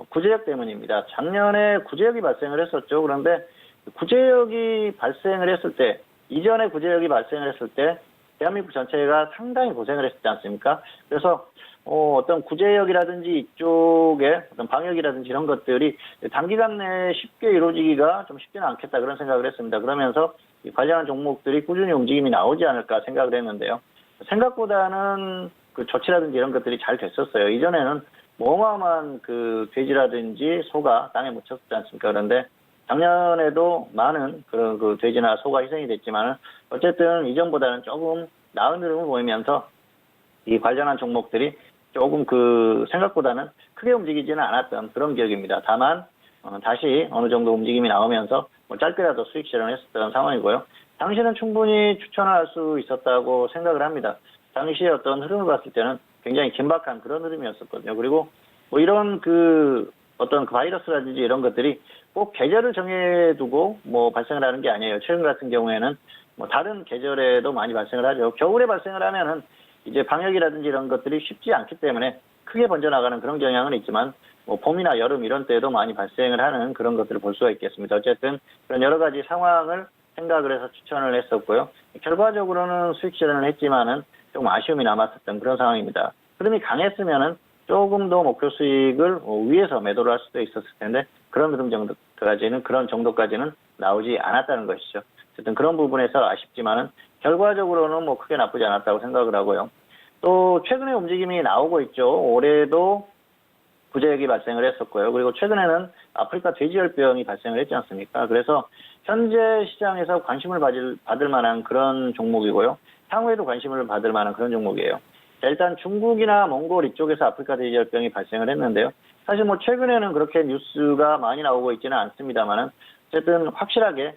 S3: 구제역 때문입니다. 작년에 구제역이 발생을 했었죠. 그런데 구제역이 발생을 했을 때, 이전에 구제역이 발생을 했을 때 대한민국 전체가 상당히 고생을 했지 않습니까? 그래서 어떤 구제역이라든지 이쪽에 어떤 방역이라든지 이런 것들이 단기간 내에 쉽게 이루어지기가 좀 쉽지는 않겠다 그런 생각을 했습니다. 그러면서 이 관련한 종목들이 꾸준히 움직임이 나오지 않을까 생각을 했는데요. 생각보다는 그 조치라든지 이런 것들이 잘 됐었어요. 이전에는 어마어마한 그 돼지라든지 소가 땅에 묻혔지 않습니까? 그런데 작년에도 많은 그런 그 돼지나 소가 희생이 됐지만은 어쨌든 이전보다는 조금 나은 흐름을 보이면서 이 관련한 종목들이 조금 그 생각보다는 크게 움직이지는 않았던 그런 기억입니다. 다만 다시 어느 정도 움직임이 나오면서 뭐 짧게라도 수익 실현을 했었던 상황이고요. 당시는 충분히 추천을 할 수 있었다고 생각을 합니다. 당시의 어떤 흐름을 봤을 때는 굉장히 긴박한 그런 흐름이었었거든요. 그리고 뭐 이런 그 어떤 그 바이러스라든지 이런 것들이 꼭 계절을 정해두고 뭐 발생을 하는 게 아니에요. 최근 같은 경우에는 뭐 다른 계절에도 많이 발생을 하죠. 겨울에 발생을 하면은 이제 방역이라든지 이런 것들이 쉽지 않기 때문에 크게 번져나가는 그런 경향은 있지만 뭐 봄이나 여름 이런 때에도 많이 발생을 하는 그런 것들을 볼 수가 있겠습니다. 어쨌든 그런 여러 가지 상황을 생각을 해서 추천을 했었고요. 결과적으로는 수익 실현을 했지만은 좀 아쉬움이 남았었던 그런 상황입니다. 흐름이 강했으면은 조금 더 목표 수익을 위에서 매도를 할 수도 있었을 텐데 그런 흐름 정도까지는 나오지 않았다는 것이죠. 어쨌든 그런 부분에서 아쉽지만은 결과적으로는 뭐 크게 나쁘지 않았다고 생각을 하고요. 또 최근에 움직임이 나오고 있죠. 올해도 구제역이 발생을 했었고요. 그리고 최근에는 아프리카 돼지열병이 발생을 했지 않습니까? 그래서 현재 시장에서 관심을 받을 만한 그런 종목이고요. 향후에도 관심을 받을 만한 그런 종목이에요. 자, 일단 중국이나 몽골 이쪽에서 아프리카 돼지열병이 발생을 했는데요. 사실 뭐 최근에는 그렇게 뉴스가 많이 나오고 있지는 않습니다만은 어쨌든 확실하게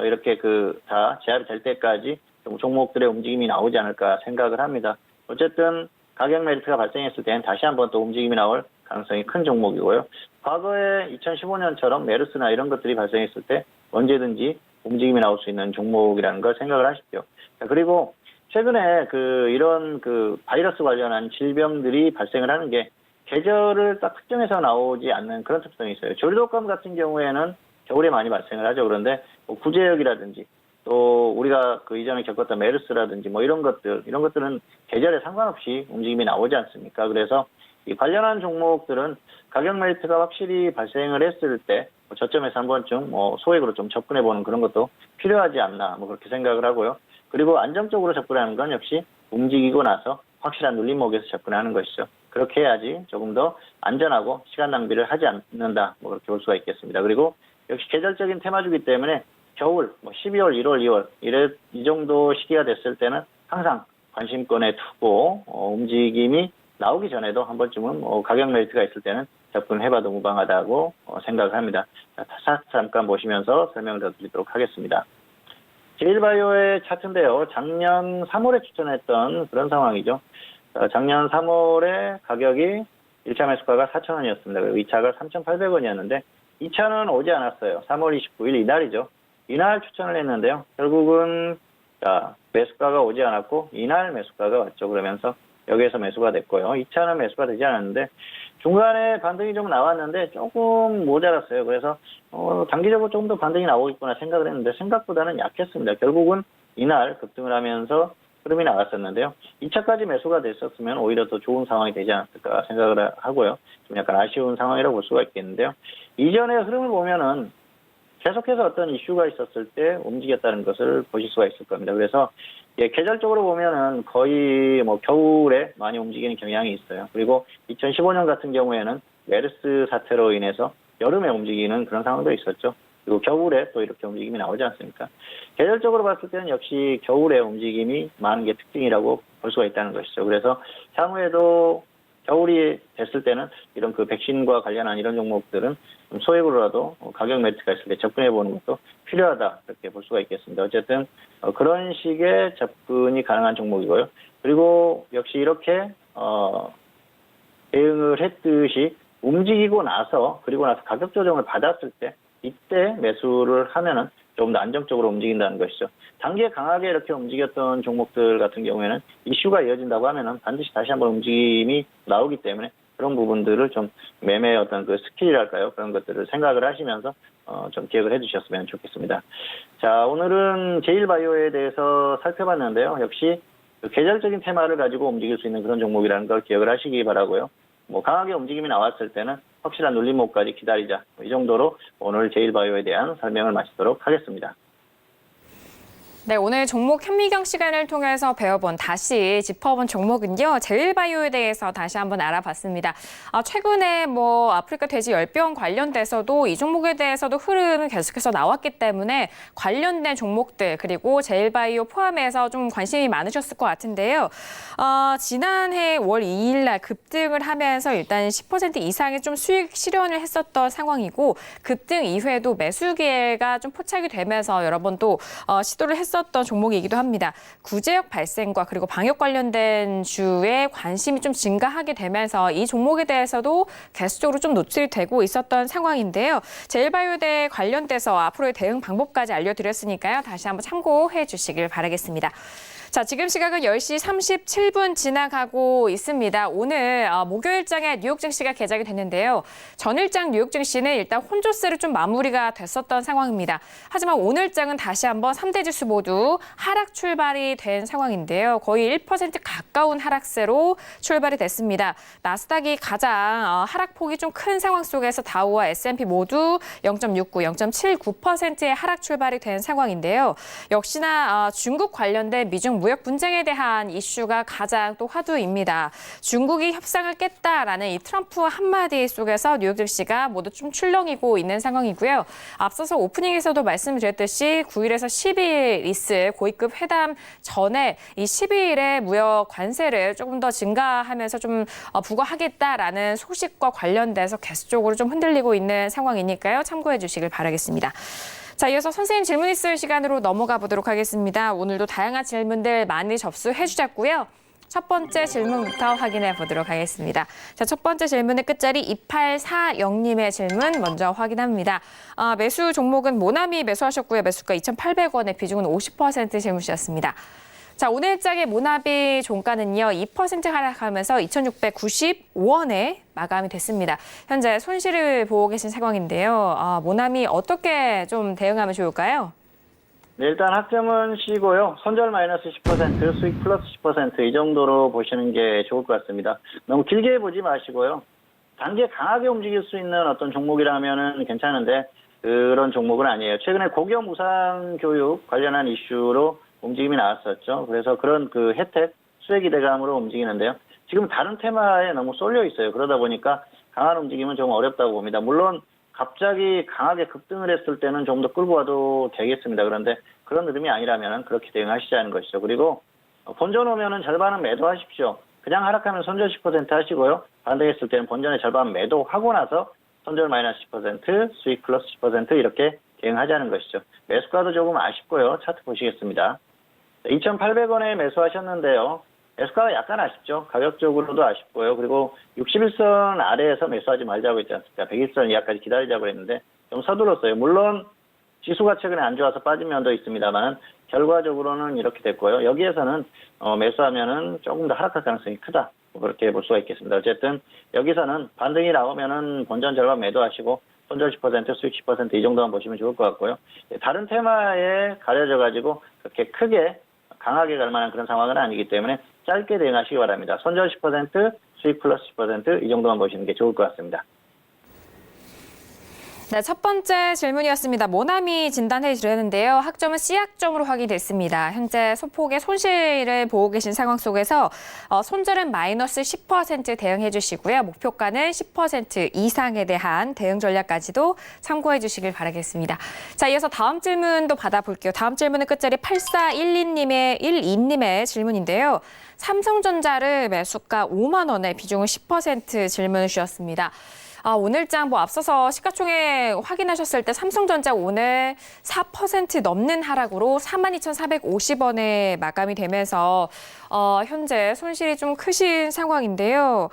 S3: 이렇게 다 제압이 될 때까지 종목들의 움직임이 나오지 않을까 생각을 합니다. 어쨌든 가격 메리트가 발생했을 때는 다시 한번 또 움직임이 나올 가능성이 큰 종목이고요. 과거에 2015년처럼 메르스나 이런 것들이 발생했을 때 언제든지 움직임이 나올 수 있는 종목이라는 걸 생각을 하십시오. 자, 그리고 최근에 이런 바이러스 관련한 질병들이 발생을 하는 게 계절을 딱 특정해서 나오지 않는 그런 특성이 있어요. 조류독감 같은 경우에는 겨울에 많이 발생을 하죠. 그런데 뭐 구제역이라든지 또 우리가 이전에 겪었던 메르스라든지 뭐 이런 것들은 계절에 상관없이 움직임이 나오지 않습니까? 그래서 이 관련한 종목들은 가격 메리트가 확실히 발생을 했을 때 저점에서 한 번쯤 소액으로 좀 접근해 보는 그런 것도 필요하지 않나 그렇게 생각을 하고요. 그리고 안정적으로 접근하는 건 역시 움직이고 나서 확실한 눌림목에서 접근하는 것이죠. 그렇게 해야지 조금 더 안전하고 시간 낭비를 하지 않는다 그렇게 볼 수가 있겠습니다. 그리고 역시 계절적인 테마주기 때문에 겨울 12월, 1월, 2월 이 정도 시기가 됐을 때는 항상 관심권에 두고 움직임이 나오기 전에도 한 번쯤은 가격 메리트가 있을 때는 접근해봐도 무방하다고 생각을 합니다. 차트 잠깐 보시면서 설명을 더 드리도록 하겠습니다. 제일바이오의 차트인데요. 작년 3월에 추천했던 그런 상황이죠. 작년 3월에 가격이 1차 매수가가 4,000원이었습니다. 그리고 2차가 3,800원이었는데 2차는 오지 않았어요. 3월 29일 이날이죠. 이날 추천을 했는데요. 결국은 매수가가 오지 않았고 이날 매수가가 왔죠. 그러면서 여기에서 매수가 됐고요. 2차는 매수가 되지 않았는데 중간에 반등이 좀 나왔는데 조금 모자랐어요. 그래서 단기적으로 좀 더 반등이 나오겠구나 생각을 했는데 생각보다는 약했습니다. 결국은 이날 급등을 하면서 흐름이 나갔었는데요. 2차까지 매수가 됐었으면 오히려 더 좋은 상황이 되지 않았을까 생각을 하고요. 좀 약간 아쉬운 상황이라고 볼 수가 있겠는데요. 이전의 흐름을 보면은 계속해서 어떤 이슈가 있었을 때 움직였다는 것을 보실 수가 있을 겁니다. 그래서 계절적으로 보면은 거의 겨울에 많이 움직이는 경향이 있어요. 그리고 2015년 같은 경우에는 메르스 사태로 인해서 여름에 움직이는 그런 상황도 있었죠. 그리고 겨울에 또 이렇게 움직임이 나오지 않습니까? 계절적으로 봤을 때는 역시 겨울에 움직임이 많은 게 특징이라고 볼 수가 있다는 것이죠. 그래서 향후에도 겨울이 됐을 때는 이런 백신과 관련한 이런 종목들은 좀 소액으로라도 가격 메리트가 있을 때 접근해 보는 것도 필요하다 이렇게 볼 수가 있겠습니다. 어쨌든 그런 식의 접근이 가능한 종목이고요. 그리고 역시 이렇게 대응을 했듯이 움직이고 나서 그리고 나서 가격 조정을 받았을 때 이때 매수를 하면은 조금 더 안정적으로 움직인다는 것이죠. 단기에 강하게 이렇게 움직였던 종목들 같은 경우에는 이슈가 이어진다고 하면은 반드시 다시 한번 움직임이 나오기 때문에 그런 부분들을 좀 매매의 어떤 스킬이랄까요? 그런 것들을 생각을 하시면서 좀 기억을 해주셨으면 좋겠습니다. 자, 오늘은 제일바이오에 대해서 살펴봤는데요. 역시 계절적인 테마를 가지고 움직일 수 있는 그런 종목이라는 걸 기억을 하시기 바라고요. 강하게 움직임이 나왔을 때는 확실한 눌림목까지 기다리자. 이 정도로 오늘 제일바이오에 대한 설명을 마치도록 하겠습니다.
S2: 네, 오늘 종목 현미경 시간을 통해서 다시 짚어본 종목은요. 제일바이오에 대해서 다시 한번 알아봤습니다. 최근에 아프리카 돼지 열병 관련돼서도 이 종목에 대해서도 흐름이 계속해서 나왔기 때문에 관련된 종목들 그리고 제일바이오 포함해서 좀 관심이 많으셨을 것 같은데요. 지난해 월 2일 날 급등을 하면서 일단 10% 이상의 좀 수익 실현을 했었던 상황이고 급등 이후에도 매수 기회가 좀 포착이 되면서 여러 번 또 시도를 했었던 종목이기도 합니다. 구제역 발생과 그리고 방역 관련된 주에 관심이 좀 증가하게 되면서 이 종목에 대해서도 계속적으로 좀 노출이 되고 있었던 상황인데요. 제일바이오대 관련돼서 앞으로의 대응 방법까지 알려드렸으니까요. 다시 한번 참고해 주시길 바라겠습니다. 자, 지금 시각은 10시 37분 지나가고 있습니다. 오늘 목요일장에 뉴욕 증시가 개장이 됐는데요. 전일장 뉴욕 증시는 일단 혼조세로 좀 마무리가 됐었던 상황입니다. 하지만 오늘장은 다시 한번 3대 지수 모두 하락 출발이 된 상황인데요. 거의 1% 가까운 하락세로 출발이 됐습니다. 나스닥이 가장 하락폭이 좀 큰 상황 속에서 다우와 S&P 모두 0.69, 0.79%의 하락 출발이 된 상황인데요. 역시나 중국 관련된 미중 무역 분쟁에 대한 이슈가 가장 또 화두입니다. 중국이 협상을 깼다라는 이 트럼프 한마디 속에서 뉴욕 증시가 모두 좀 출렁이고 있는 상황이고요. 앞서서 오프닝에서도 말씀드렸듯이 9일에서 12일 있을 고위급 회담 전에 이 12일에 무역 관세를 조금 더 증가하면서 좀 부과하겠다라는 소식과 관련돼서 계속적으로 좀 흔들리고 있는 상황이니까요. 참고해 주시길 바라겠습니다. 자, 이어서 선생님 질문 있을 시간으로 넘어가 보도록 하겠습니다. 오늘도 다양한 질문들 많이 접수해 주셨고요. 첫 번째 질문부터 확인해 보도록 하겠습니다. 자, 첫 번째 질문의 끝자리 2840님의 질문 먼저 확인합니다. 매수 종목은 모나미 매수하셨고요. 매수가 2,800원에 비중은 50% 질문 주셨습니다. 자, 오늘장의 모나비 종가는요, 2% 하락하면서 2,695원에 마감이 됐습니다. 현재 손실을 보고 계신 상황인데요. 모나미 어떻게 좀 대응하면 좋을까요?
S3: 네, 일단 학점은 쉬고요. 손절 마이너스 10%, 수익 플러스 10% 이 정도로 보시는 게 좋을 것 같습니다. 너무 길게 보지 마시고요. 단계 강하게 움직일 수 있는 어떤 종목이라면은 괜찮은데 그런 종목은 아니에요. 최근에 고교 무상 교육 관련한 이슈로 움직임이 나왔었죠. 그래서 그런 그 혜택, 수혜 기대감으로 움직이는데요. 지금 다른 테마에 너무 쏠려 있어요. 그러다 보니까 강한 움직임은 좀 어렵다고 봅니다. 물론 갑자기 강하게 급등을 했을 때는 좀 더 끌고 와도 되겠습니다. 그런데 그런 흐름이 아니라면 그렇게 대응하시자는 것이죠. 그리고 본전 오면은 절반은 매도하십시오. 그냥 하락하면 손절 10% 하시고요. 반등했을 때는 본전의 절반 매도하고 나서 손절 마이너스 10%, 수익 플러스 10% 이렇게 대응하자는 것이죠. 매수가도 조금 아쉽고요. 차트 보시겠습니다. 2,800원에 매수하셨는데요. 매수가가 약간 아쉽죠. 가격적으로도 아쉽고요. 그리고 61선 아래에서 매수하지 말자고 했지 않습니까? 101선 이하까지 기다리자고 했는데 좀 서둘렀어요. 물론 지수가 최근에 안 좋아서 빠진 면도 있습니다만 결과적으로는 이렇게 됐고요. 여기에서는 매수하면은 조금 더 하락할 가능성이 크다. 그렇게 볼 수가 있겠습니다. 어쨌든 여기서는 반등이 나오면은 본전 절반 매도하시고 손절 10%, 수익 10% 이 정도만 보시면 좋을 것 같고요. 다른 테마에 가려져 가지고 그렇게 크게 강하게 갈 만한 그런 상황은 아니기 때문에 짧게 대응하시기 바랍니다. 손절 10%, 수익 플러스 10%이 정도만 보시는 게 좋을 것 같습니다.
S2: 네, 첫 번째 질문이었습니다. 모나미 진단해 주셨는데요. 학점은 C학점으로 확인됐습니다. 현재 소폭의 손실을 보고 계신 상황 속에서 손절은 마이너스 10% 대응해 주시고요. 목표가는 10% 이상에 대한 대응 전략까지도 참고해 주시길 바라겠습니다. 자, 이어서 다음 질문도 받아볼게요. 다음 질문은 끝자리 8412님의 질문인데요. 삼성전자를 매수가 5만 원에 비중을 10% 질문을 주셨습니다. 오늘장 앞서서 시가총액 확인하셨을 때 삼성전자 오늘 4% 넘는 하락으로 42,450원에 마감이 되면서 현재 손실이 좀 크신 상황인데요.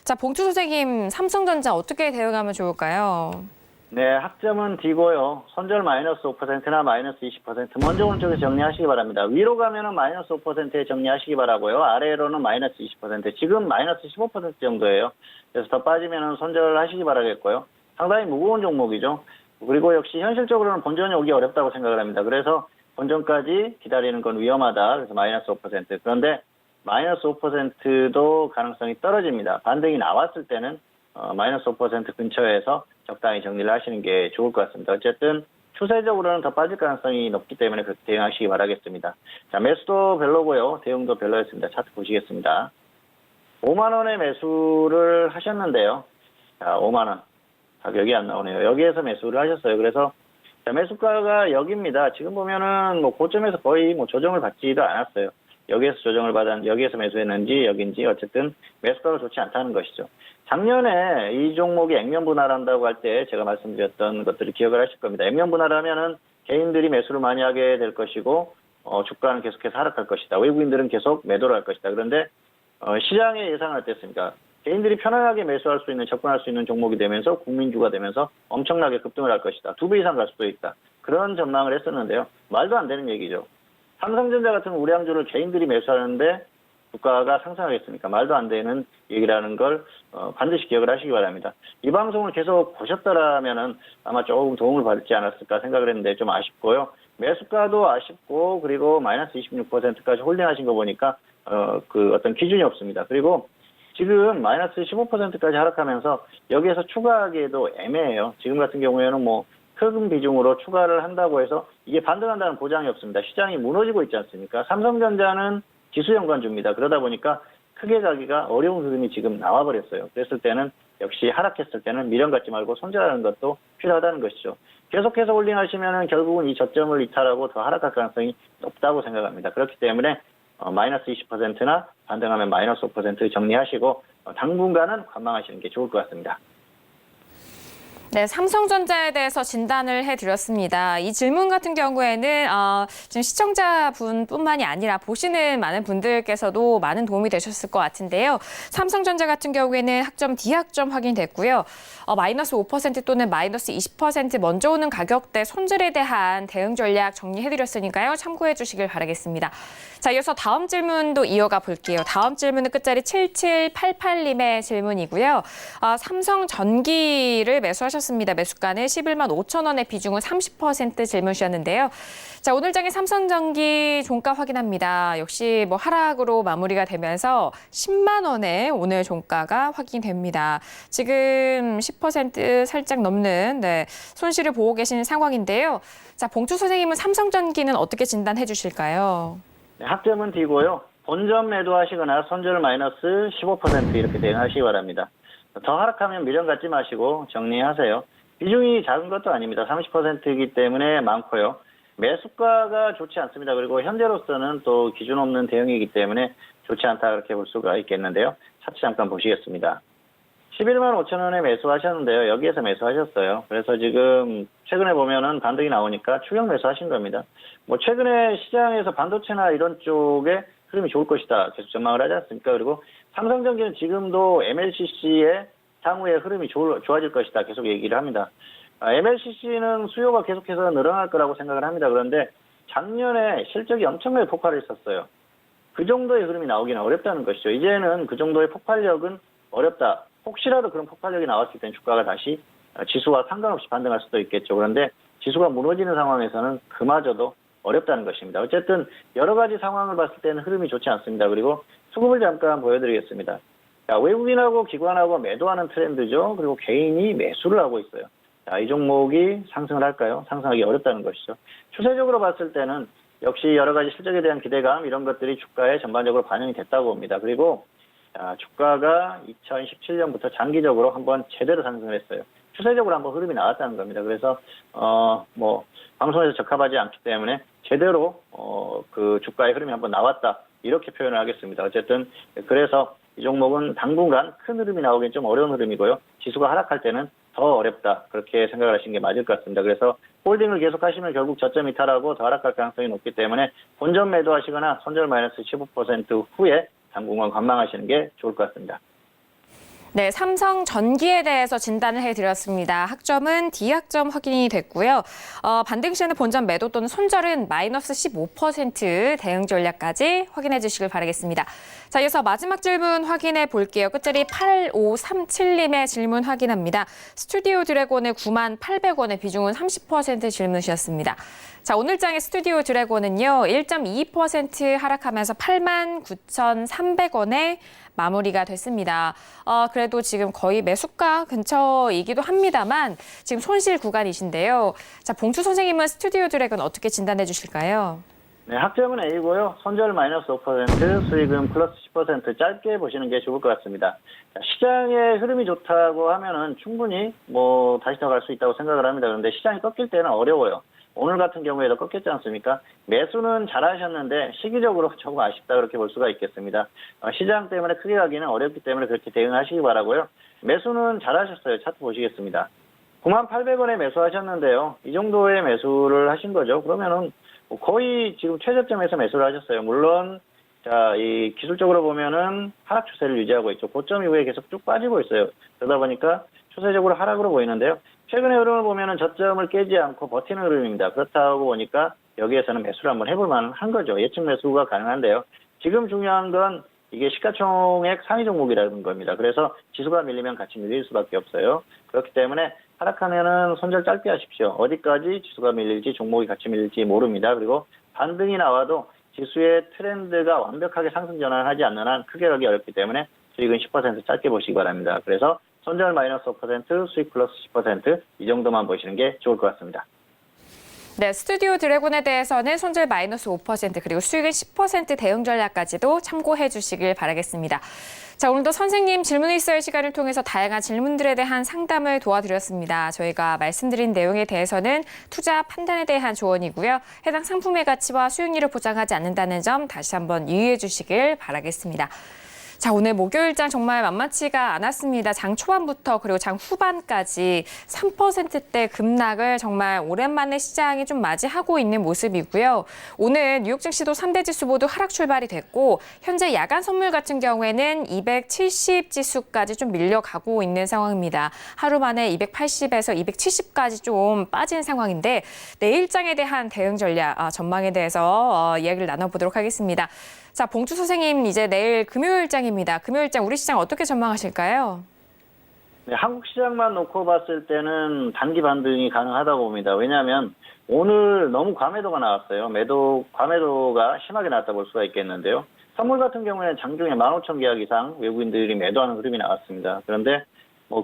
S2: 자, 봉투 선생님, 삼성전자 어떻게 대응하면 좋을까요?
S3: 네, 학점은 D고요. 손절 마이너스 5%나 마이너스 20% 먼저 오른쪽에 정리하시기 바랍니다. 위로 가면은 마이너스 5%에 정리하시기 바라고요. 아래로는 마이너스 20%. 지금 마이너스 15% 정도예요. 그래서 더 빠지면은 손절하시기 바라겠고요. 상당히 무거운 종목이죠. 그리고 역시 현실적으로는 본전이 오기 어렵다고 생각을 합니다. 그래서 본전까지 기다리는 건 위험하다. 그래서 마이너스 5%. 그런데 마이너스 5%도 가능성이 떨어집니다. 반등이 나왔을 때는 마이너스 5% 근처에서 적당히 정리를 하시는 게 좋을 것 같습니다. 어쨌든 추세적으로는 더 빠질 가능성이 높기 때문에 그렇게 대응하시기 바라겠습니다. 자, 매수도 별로고요. 대응도 별로였습니다. 차트 보시겠습니다. 5만 원의 매수를 하셨는데요. 자, 5만 원. 가격이 안 나오네요. 여기에서 매수를 하셨어요. 그래서 자, 매수가가 여기입니다. 지금 보면은 뭐 고점에서 거의 뭐 조정을 받지도 않았어요. 여기에서 조정을 여기에서 매수했는지 여기인지 어쨌든 매수가가 좋지 않다는 것이죠. 작년에 이 종목이 액면 분할한다고 할 때 제가 말씀드렸던 것들을 기억을 하실 겁니다. 액면 분할하면은 개인들이 매수를 많이 하게 될 것이고 주가는 계속해서 하락할 것이다. 외국인들은 계속 매도를 할 것이다. 그런데 시장의 예상은 어땠습니까? 개인들이 편안하게 매수할 수 있는, 접근할 수 있는 종목이 되면서 국민주가 되면서 엄청나게 급등을 할 것이다. 2배 이상 갈 수도 있다. 그런 전망을 했었는데요. 말도 안 되는 얘기죠. 삼성전자 같은 우량주를 개인들이 매수하는데 주가가 상승하겠습니까? 말도 안 되는 얘기라는 걸 반드시 기억을 하시기 바랍니다. 이 방송을 계속 보셨더라면은 아마 조금 도움을 받지 않았을까 생각을 했는데 좀 아쉽고요. 매수가도 아쉽고 그리고 마이너스 26%까지 홀딩하신 거 보니까 그 어떤 기준이 없습니다. 그리고 지금 마이너스 15%까지 하락하면서 여기에서 추가하기에도 애매해요. 지금 같은 경우에는 뭐 큰 비중으로 추가를 한다고 해서 이게 반등한다는 보장이 없습니다. 시장이 무너지고 있지 않습니까? 삼성전자는 지수 연관주입니다. 그러다 보니까 크게 가기가 어려운 흐름이 지금 나와버렸어요. 그랬을 때는 역시 하락했을 때는 미련 갖지 말고 손절하는 것도 필요하다는 것이죠. 계속해서 홀딩하시면은 결국은 이 저점을 이탈하고 더 하락할 가능성이 높다고 생각합니다. 그렇기 때문에 마이너스 20%나 반등하면 마이너스 5% 정리하시고 당분간은 관망하시는 게 좋을 것 같습니다.
S2: 네, 삼성전자에 대해서 진단을 해드렸습니다. 이 질문 같은 경우에는 지금 시청자분뿐만이 아니라 보시는 많은 분들께서도 많은 도움이 되셨을 것 같은데요. 삼성전자 같은 경우에는 학점 D학점 확인됐고요. 마이너스 5% 또는 마이너스 20% 먼저 오는 가격대 손절에 대한 대응 전략 정리해드렸으니까요. 참고해 주시길 바라겠습니다. 자, 이어서 다음 질문도 이어가 볼게요. 다음 질문은 끝자리 7788님의 질문이고요. 삼성전기를 매수하셨습니다. 매수가는 11만 5천 원의 비중은 30% 질문 주셨는데요. 자, 오늘 장의 삼성전기 종가 확인합니다. 역시 뭐 하락으로 마무리가 되면서 10만 원의 오늘 종가가 확인됩니다. 지금 10% 살짝 넘는 손실을 보고 계시는 상황인데요. 자, 봉투 선생님은 삼성전기는 어떻게 진단해 주실까요?
S3: 네, 학점은 D고요. 본전 매도하시거나 손절 마이너스 15% 이렇게 대응하시기 바랍니다. 더 하락하면 미련 갖지 마시고 정리하세요. 비중이 작은 것도 아닙니다. 30%이기 때문에 많고요. 매수가가 좋지 않습니다. 그리고 현재로서는 또 기준 없는 대응이기 때문에 좋지 않다 그렇게 볼 수가 있겠는데요. 차트 잠깐 보시겠습니다. 11만 5천 원에 매수하셨는데요. 여기에서 매수하셨어요. 그래서 지금 최근에 보면은 반등이 나오니까 추격 매수하신 겁니다. 뭐 최근에 시장에서 반도체나 이런 쪽에 흐름이 좋을 것이다. 계속 전망을 하지 않습니까? 그리고 삼성전기는 지금도 MLCC의 향후에 흐름이 좋아질 것이다. 계속 얘기를 합니다. MLCC는 수요가 계속해서 늘어날 거라고 생각을 합니다. 그런데 작년에 실적이 엄청나게 폭발을 했었어요. 그 정도의 흐름이 나오기는 어렵다는 것이죠. 이제는 그 정도의 폭발력은 어렵다. 혹시라도 그런 폭발력이 나왔을 땐 주가가 다시 지수와 상관없이 반등할 수도 있겠죠. 그런데 지수가 무너지는 상황에서는 그마저도 어렵다는 것입니다. 어쨌든 여러 가지 상황을 봤을 때는 흐름이 좋지 않습니다. 그리고 수급을 잠깐 보여드리겠습니다. 자, 외국인하고 기관하고 매도하는 트렌드죠. 그리고 개인이 매수를 하고 있어요. 자, 이 종목이 상승을 할까요? 상승하기 어렵다는 것이죠. 추세적으로 봤을 때는 역시 여러 가지 실적에 대한 기대감 이런 것들이 주가에 전반적으로 반영이 됐다고 봅니다. 그리고 주가가 2017년부터 장기적으로 한번 제대로 상승을 했어요. 추세적으로 한번 흐름이 나왔다는 겁니다. 그래서 뭐 방송에서 적합하지 않기 때문에 제대로 그 주가의 흐름이 한번 나왔다 이렇게 표현을 하겠습니다. 어쨌든 그래서 이 종목은 당분간 큰 흐름이 나오기는 좀 어려운 흐름이고요. 지수가 하락할 때는 더 어렵다 그렇게 생각을 하시는 게 맞을 것 같습니다. 그래서 홀딩을 계속하시면 결국 저점 이탈하고 더 하락할 가능성이 높기 때문에 본전 매도하시거나 손절 마이너스 15% 후에 당분간 관망하시는 게 좋을 것 같습니다.
S2: 네, 삼성전기에 대해서 진단을 해드렸습니다. 학점은 D학점 확인이 됐고요. 반등 시에는 본전 매도 또는 손절은 마이너스 15% 대응 전략까지 확인해 주시길 바라겠습니다. 자, 이어서 마지막 질문 확인해 볼게요. 끝자리 8537님의 질문 확인합니다. 스튜디오 드래곤의 9만 800원의 비중은 30% 질문 주셨습니다. 자, 오늘장의 스튜디오 드래곤은요, 1.22% 하락하면서 89,300원에 마무리가 됐습니다. 그래도 지금 거의 매수가 근처이기도 합니다만 지금 손실 구간이신데요. 자, 봉추 선생님은 스튜디오 드래곤 어떻게 진단해 주실까요?
S3: 네, 학점은 A고요. 손절 마이너스 5%, 수익은 플러스 10% 짧게 보시는 게 좋을 것 같습니다. 자, 시장의 흐름이 좋다고 하면은 충분히 다시 더 갈 수 있다고 생각을 합니다. 그런데 시장이 꺾일 때는 어려워요. 오늘 같은 경우에도 꺾였지 않습니까? 매수는 잘하셨는데 시기적으로 조금 아쉽다 그렇게 볼 수가 있겠습니다. 시장 때문에 크게 가기는 어렵기 때문에 그렇게 대응하시기 바라고요. 매수는 잘하셨어요. 차트 보시겠습니다. 98,000원에 매수하셨는데요. 이 정도의 매수를 하신 거죠. 그러면은 거의 지금 최저점에서 매수를 하셨어요. 물론 이 기술적으로 보면은 하락 추세를 유지하고 있죠. 고점 이후에 계속 쭉 빠지고 있어요. 그러다 보니까 추세적으로 하락으로 보이는데요. 최근의 흐름을 보면은 저점을 깨지 않고 버티는 흐름입니다. 그렇다고 보니까 여기에서는 매수를 한번 해볼 만한 거죠. 예측 매수가 가능한데요. 지금 중요한 건 이게 시가총액 상위 종목이라는 겁니다. 그래서 지수가 밀리면 같이 밀릴 수밖에 없어요. 그렇기 때문에 하락하면은 손절 짧게 하십시오. 어디까지 지수가 밀릴지 종목이 같이 밀릴지 모릅니다. 그리고 반등이 나와도 지수의 트렌드가 완벽하게 상승 전환하지 않는 한 크게 가기 어렵기 때문에 수익은 10% 짧게 보시기 바랍니다. 그래서 손절 마이너스 5%, 수익 플러스 10%, 이 정도만 보시는 게 좋을 것 같습니다.
S2: 네, 스튜디오 드래곤에 대해서는 손절 마이너스 5% 그리고 수익은 10% 대응 전략까지도 참고해 주시길 바라겠습니다. 자, 오늘도 선생님 질문 있어요 시간을 통해서 다양한 질문들에 대한 상담을 도와드렸습니다. 저희가 말씀드린 내용에 대해서는 투자 판단에 대한 조언이고요. 해당 상품의 가치와 수익률을 보장하지 않는다는 점 다시 한번 유의해 주시길 바라겠습니다. 자, 오늘 목요일장 정말 만만치가 않았습니다. 장 초반부터 그리고 장 후반까지 3%대 급락을 정말 오랜만에 시장이 좀 맞이하고 있는 모습이고요. 오늘 뉴욕 증시도 3대 지수 모두 하락 출발이 됐고 현재 야간 선물 같은 경우에는 270 지수까지 좀 밀려가고 있는 상황입니다. 하루 만에 280에서 270까지 좀 빠진 상황인데 내일장에 대한 대응 전략, 전망에 대해서 이야기를 나눠보도록 하겠습니다. 자, 봉추 선생님, 이제 내일 금요일장입니다. 금요일장 우리 시장 어떻게 전망하실까요?
S3: 네, 한국 시장만 놓고 봤을 때는 단기 반등이 가능하다고 봅니다. 왜냐하면 오늘 너무 과매도가 나왔어요. 과매도가 심하게 나왔다 볼 수가 있겠는데요. 선물 같은 경우에는 장중에 15,000 계약 이상 외국인들이 매도하는 흐름이 나왔습니다. 그런데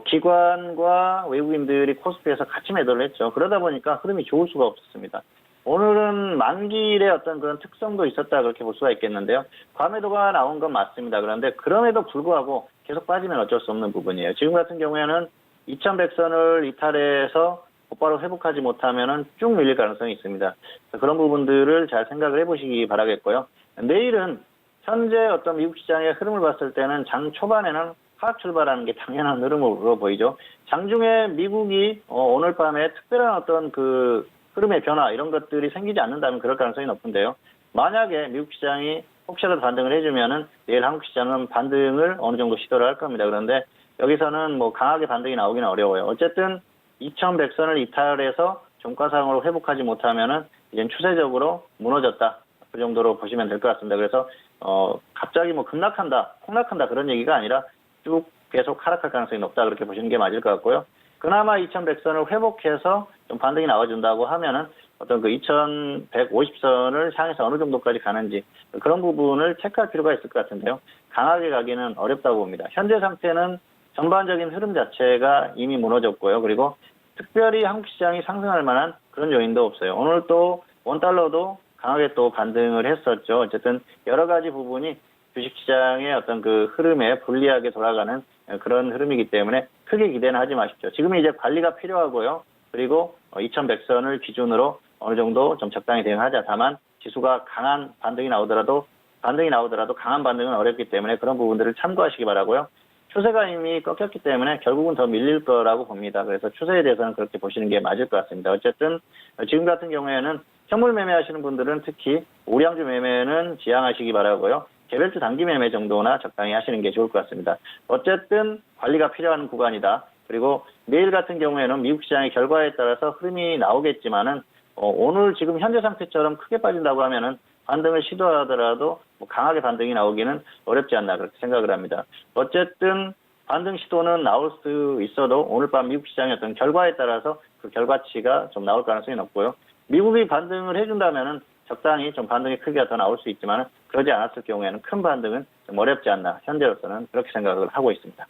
S3: 기관과 외국인들이 코스피에서 같이 매도를 했죠. 그러다 보니까 흐름이 좋을 수가 없었습니다. 오늘은 만기일의 어떤 그런 특성도 있었다 그렇게 볼 수가 있겠는데요. 과매도가 나온 건 맞습니다. 그런데 그럼에도 불구하고 계속 빠지면 어쩔 수 없는 부분이에요. 지금 같은 경우에는 2100선을 이탈해서 곧바로 회복하지 못하면은 쭉 밀릴 가능성이 있습니다. 그런 부분들을 잘 생각을 해보시기 바라겠고요. 내일은 현재 어떤 미국 시장의 흐름을 봤을 때는 장 초반에는 하락 출발하는 게 당연한 흐름으로 보이죠. 장중에 미국이 오늘 밤에 특별한 어떤 흐름의 변화 이런 것들이 생기지 않는다면 그럴 가능성이 높은데요. 만약에 미국 시장이 혹시라도 반등을 해주면은 내일 한국 시장은 반등을 어느 정도 시도를 할 겁니다. 그런데 여기서는 강하게 반등이 나오기는 어려워요. 어쨌든 2100선을 이탈해서 종가상으로 회복하지 못하면은 이제 추세적으로 무너졌다. 그 정도로 보시면 될 것 같습니다. 그래서 갑자기 급락한다, 폭락한다 그런 얘기가 아니라 쭉 계속 하락할 가능성이 높다 그렇게 보시는 게 맞을 것 같고요. 그나마 2100선을 회복해서 좀 반등이 나와준다고 하면은 어떤 2150선을 향해서 어느 정도까지 가는지 그런 부분을 체크할 필요가 있을 것 같은데요. 강하게 가기는 어렵다고 봅니다. 현재 상태는 전반적인 흐름 자체가 이미 무너졌고요. 그리고 특별히 한국 시장이 상승할 만한 그런 요인도 없어요. 오늘 또 원달러도 강하게 또 반등을 했었죠. 어쨌든 여러 가지 부분이 주식시장의 어떤 흐름에 불리하게 돌아가는 그런 흐름이기 때문에 크게 기대는 하지 마십시오. 지금 이제 관리가 필요하고요. 그리고 2100선을 기준으로 어느 정도 좀 적당히 대응하자. 다만 지수가 강한 반등이 나오더라도 강한 반등은 어렵기 때문에 그런 부분들을 참고하시기 바라고요. 추세가 이미 꺾였기 때문에 결국은 더 밀릴 거라고 봅니다. 그래서 추세에 대해서는 그렇게 보시는 게 맞을 것 같습니다. 어쨌든 지금 같은 경우에는 현물 매매하시는 분들은 특히 우량주 매매는 지양하시기 바라고요. 개별주 단기 매매 정도나 적당히 하시는 게 좋을 것 같습니다. 어쨌든 관리가 필요한 구간이다. 그리고 내일 같은 경우에는 미국 시장의 결과에 따라서 흐름이 나오겠지만은 오늘 지금 현재 상태처럼 크게 빠진다고 하면은 반등을 시도하더라도 강하게 반등이 나오기는 어렵지 않나 그렇게 생각을 합니다. 어쨌든 반등 시도는 나올 수 있어도 오늘 밤 미국 시장의 어떤 결과에 따라서 그 결과치가 좀 나올 가능성이 높고요. 미국이 반등을 해준다면은 적당히 좀 반등의 크기가 더 나올 수 있지만 그러지 않았을 경우에는 큰 반등은 좀 어렵지 않나 현재로서는 그렇게 생각을 하고 있습니다.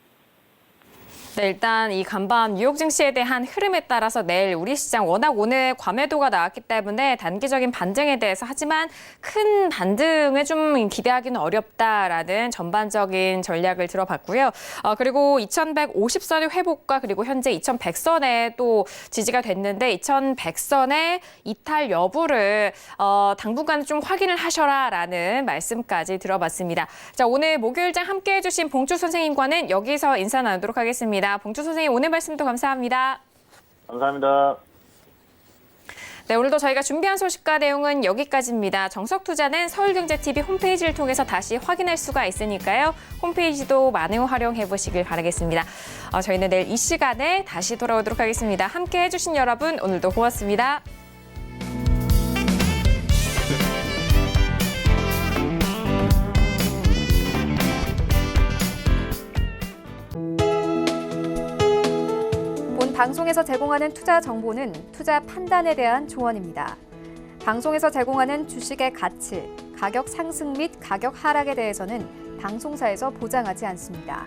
S2: 네, 일단 이 간밤 뉴욕 증시에 대한 흐름에 따라서 내일 우리 시장 워낙 오늘 과매도가 나왔기 때문에 단기적인 반등에 대해서 하지만 큰 반등을 좀 기대하기는 어렵다라는 전반적인 전략을 들어봤고요. 그리고 2150선의 회복과 그리고 현재 2100선에 또 지지가 됐는데 2100선의 이탈 여부를 당분간 좀 확인을 하셔라라는 말씀까지 들어봤습니다. 자, 오늘 목요일장 함께해 주신 봉주 선생님과는 여기서 인사 나누도록 하겠습니다. 봉주 선생님 오늘 말씀도 감사합니다.
S3: 감사합니다.
S2: 네, 오늘도 저희가 준비한 소식과 내용은 여기까지입니다. 정석투자는 서울경제TV 홈페이지를 통해서 다시 확인할 수가 있으니까요. 홈페이지도 많은 활용해 보시길 바라겠습니다. 저희는 내일 이 시간에 다시 돌아오도록 하겠습니다. 함께해 주신 여러분 오늘도 고맙습니다.
S1: 본 방송에서 제공하는 투자 정보는 투자 판단에 대한 조언입니다. 방송에서 제공하는 주식의 가치, 가격 상승 및 가격 하락에 대해서는 방송사에서 보장하지 않습니다.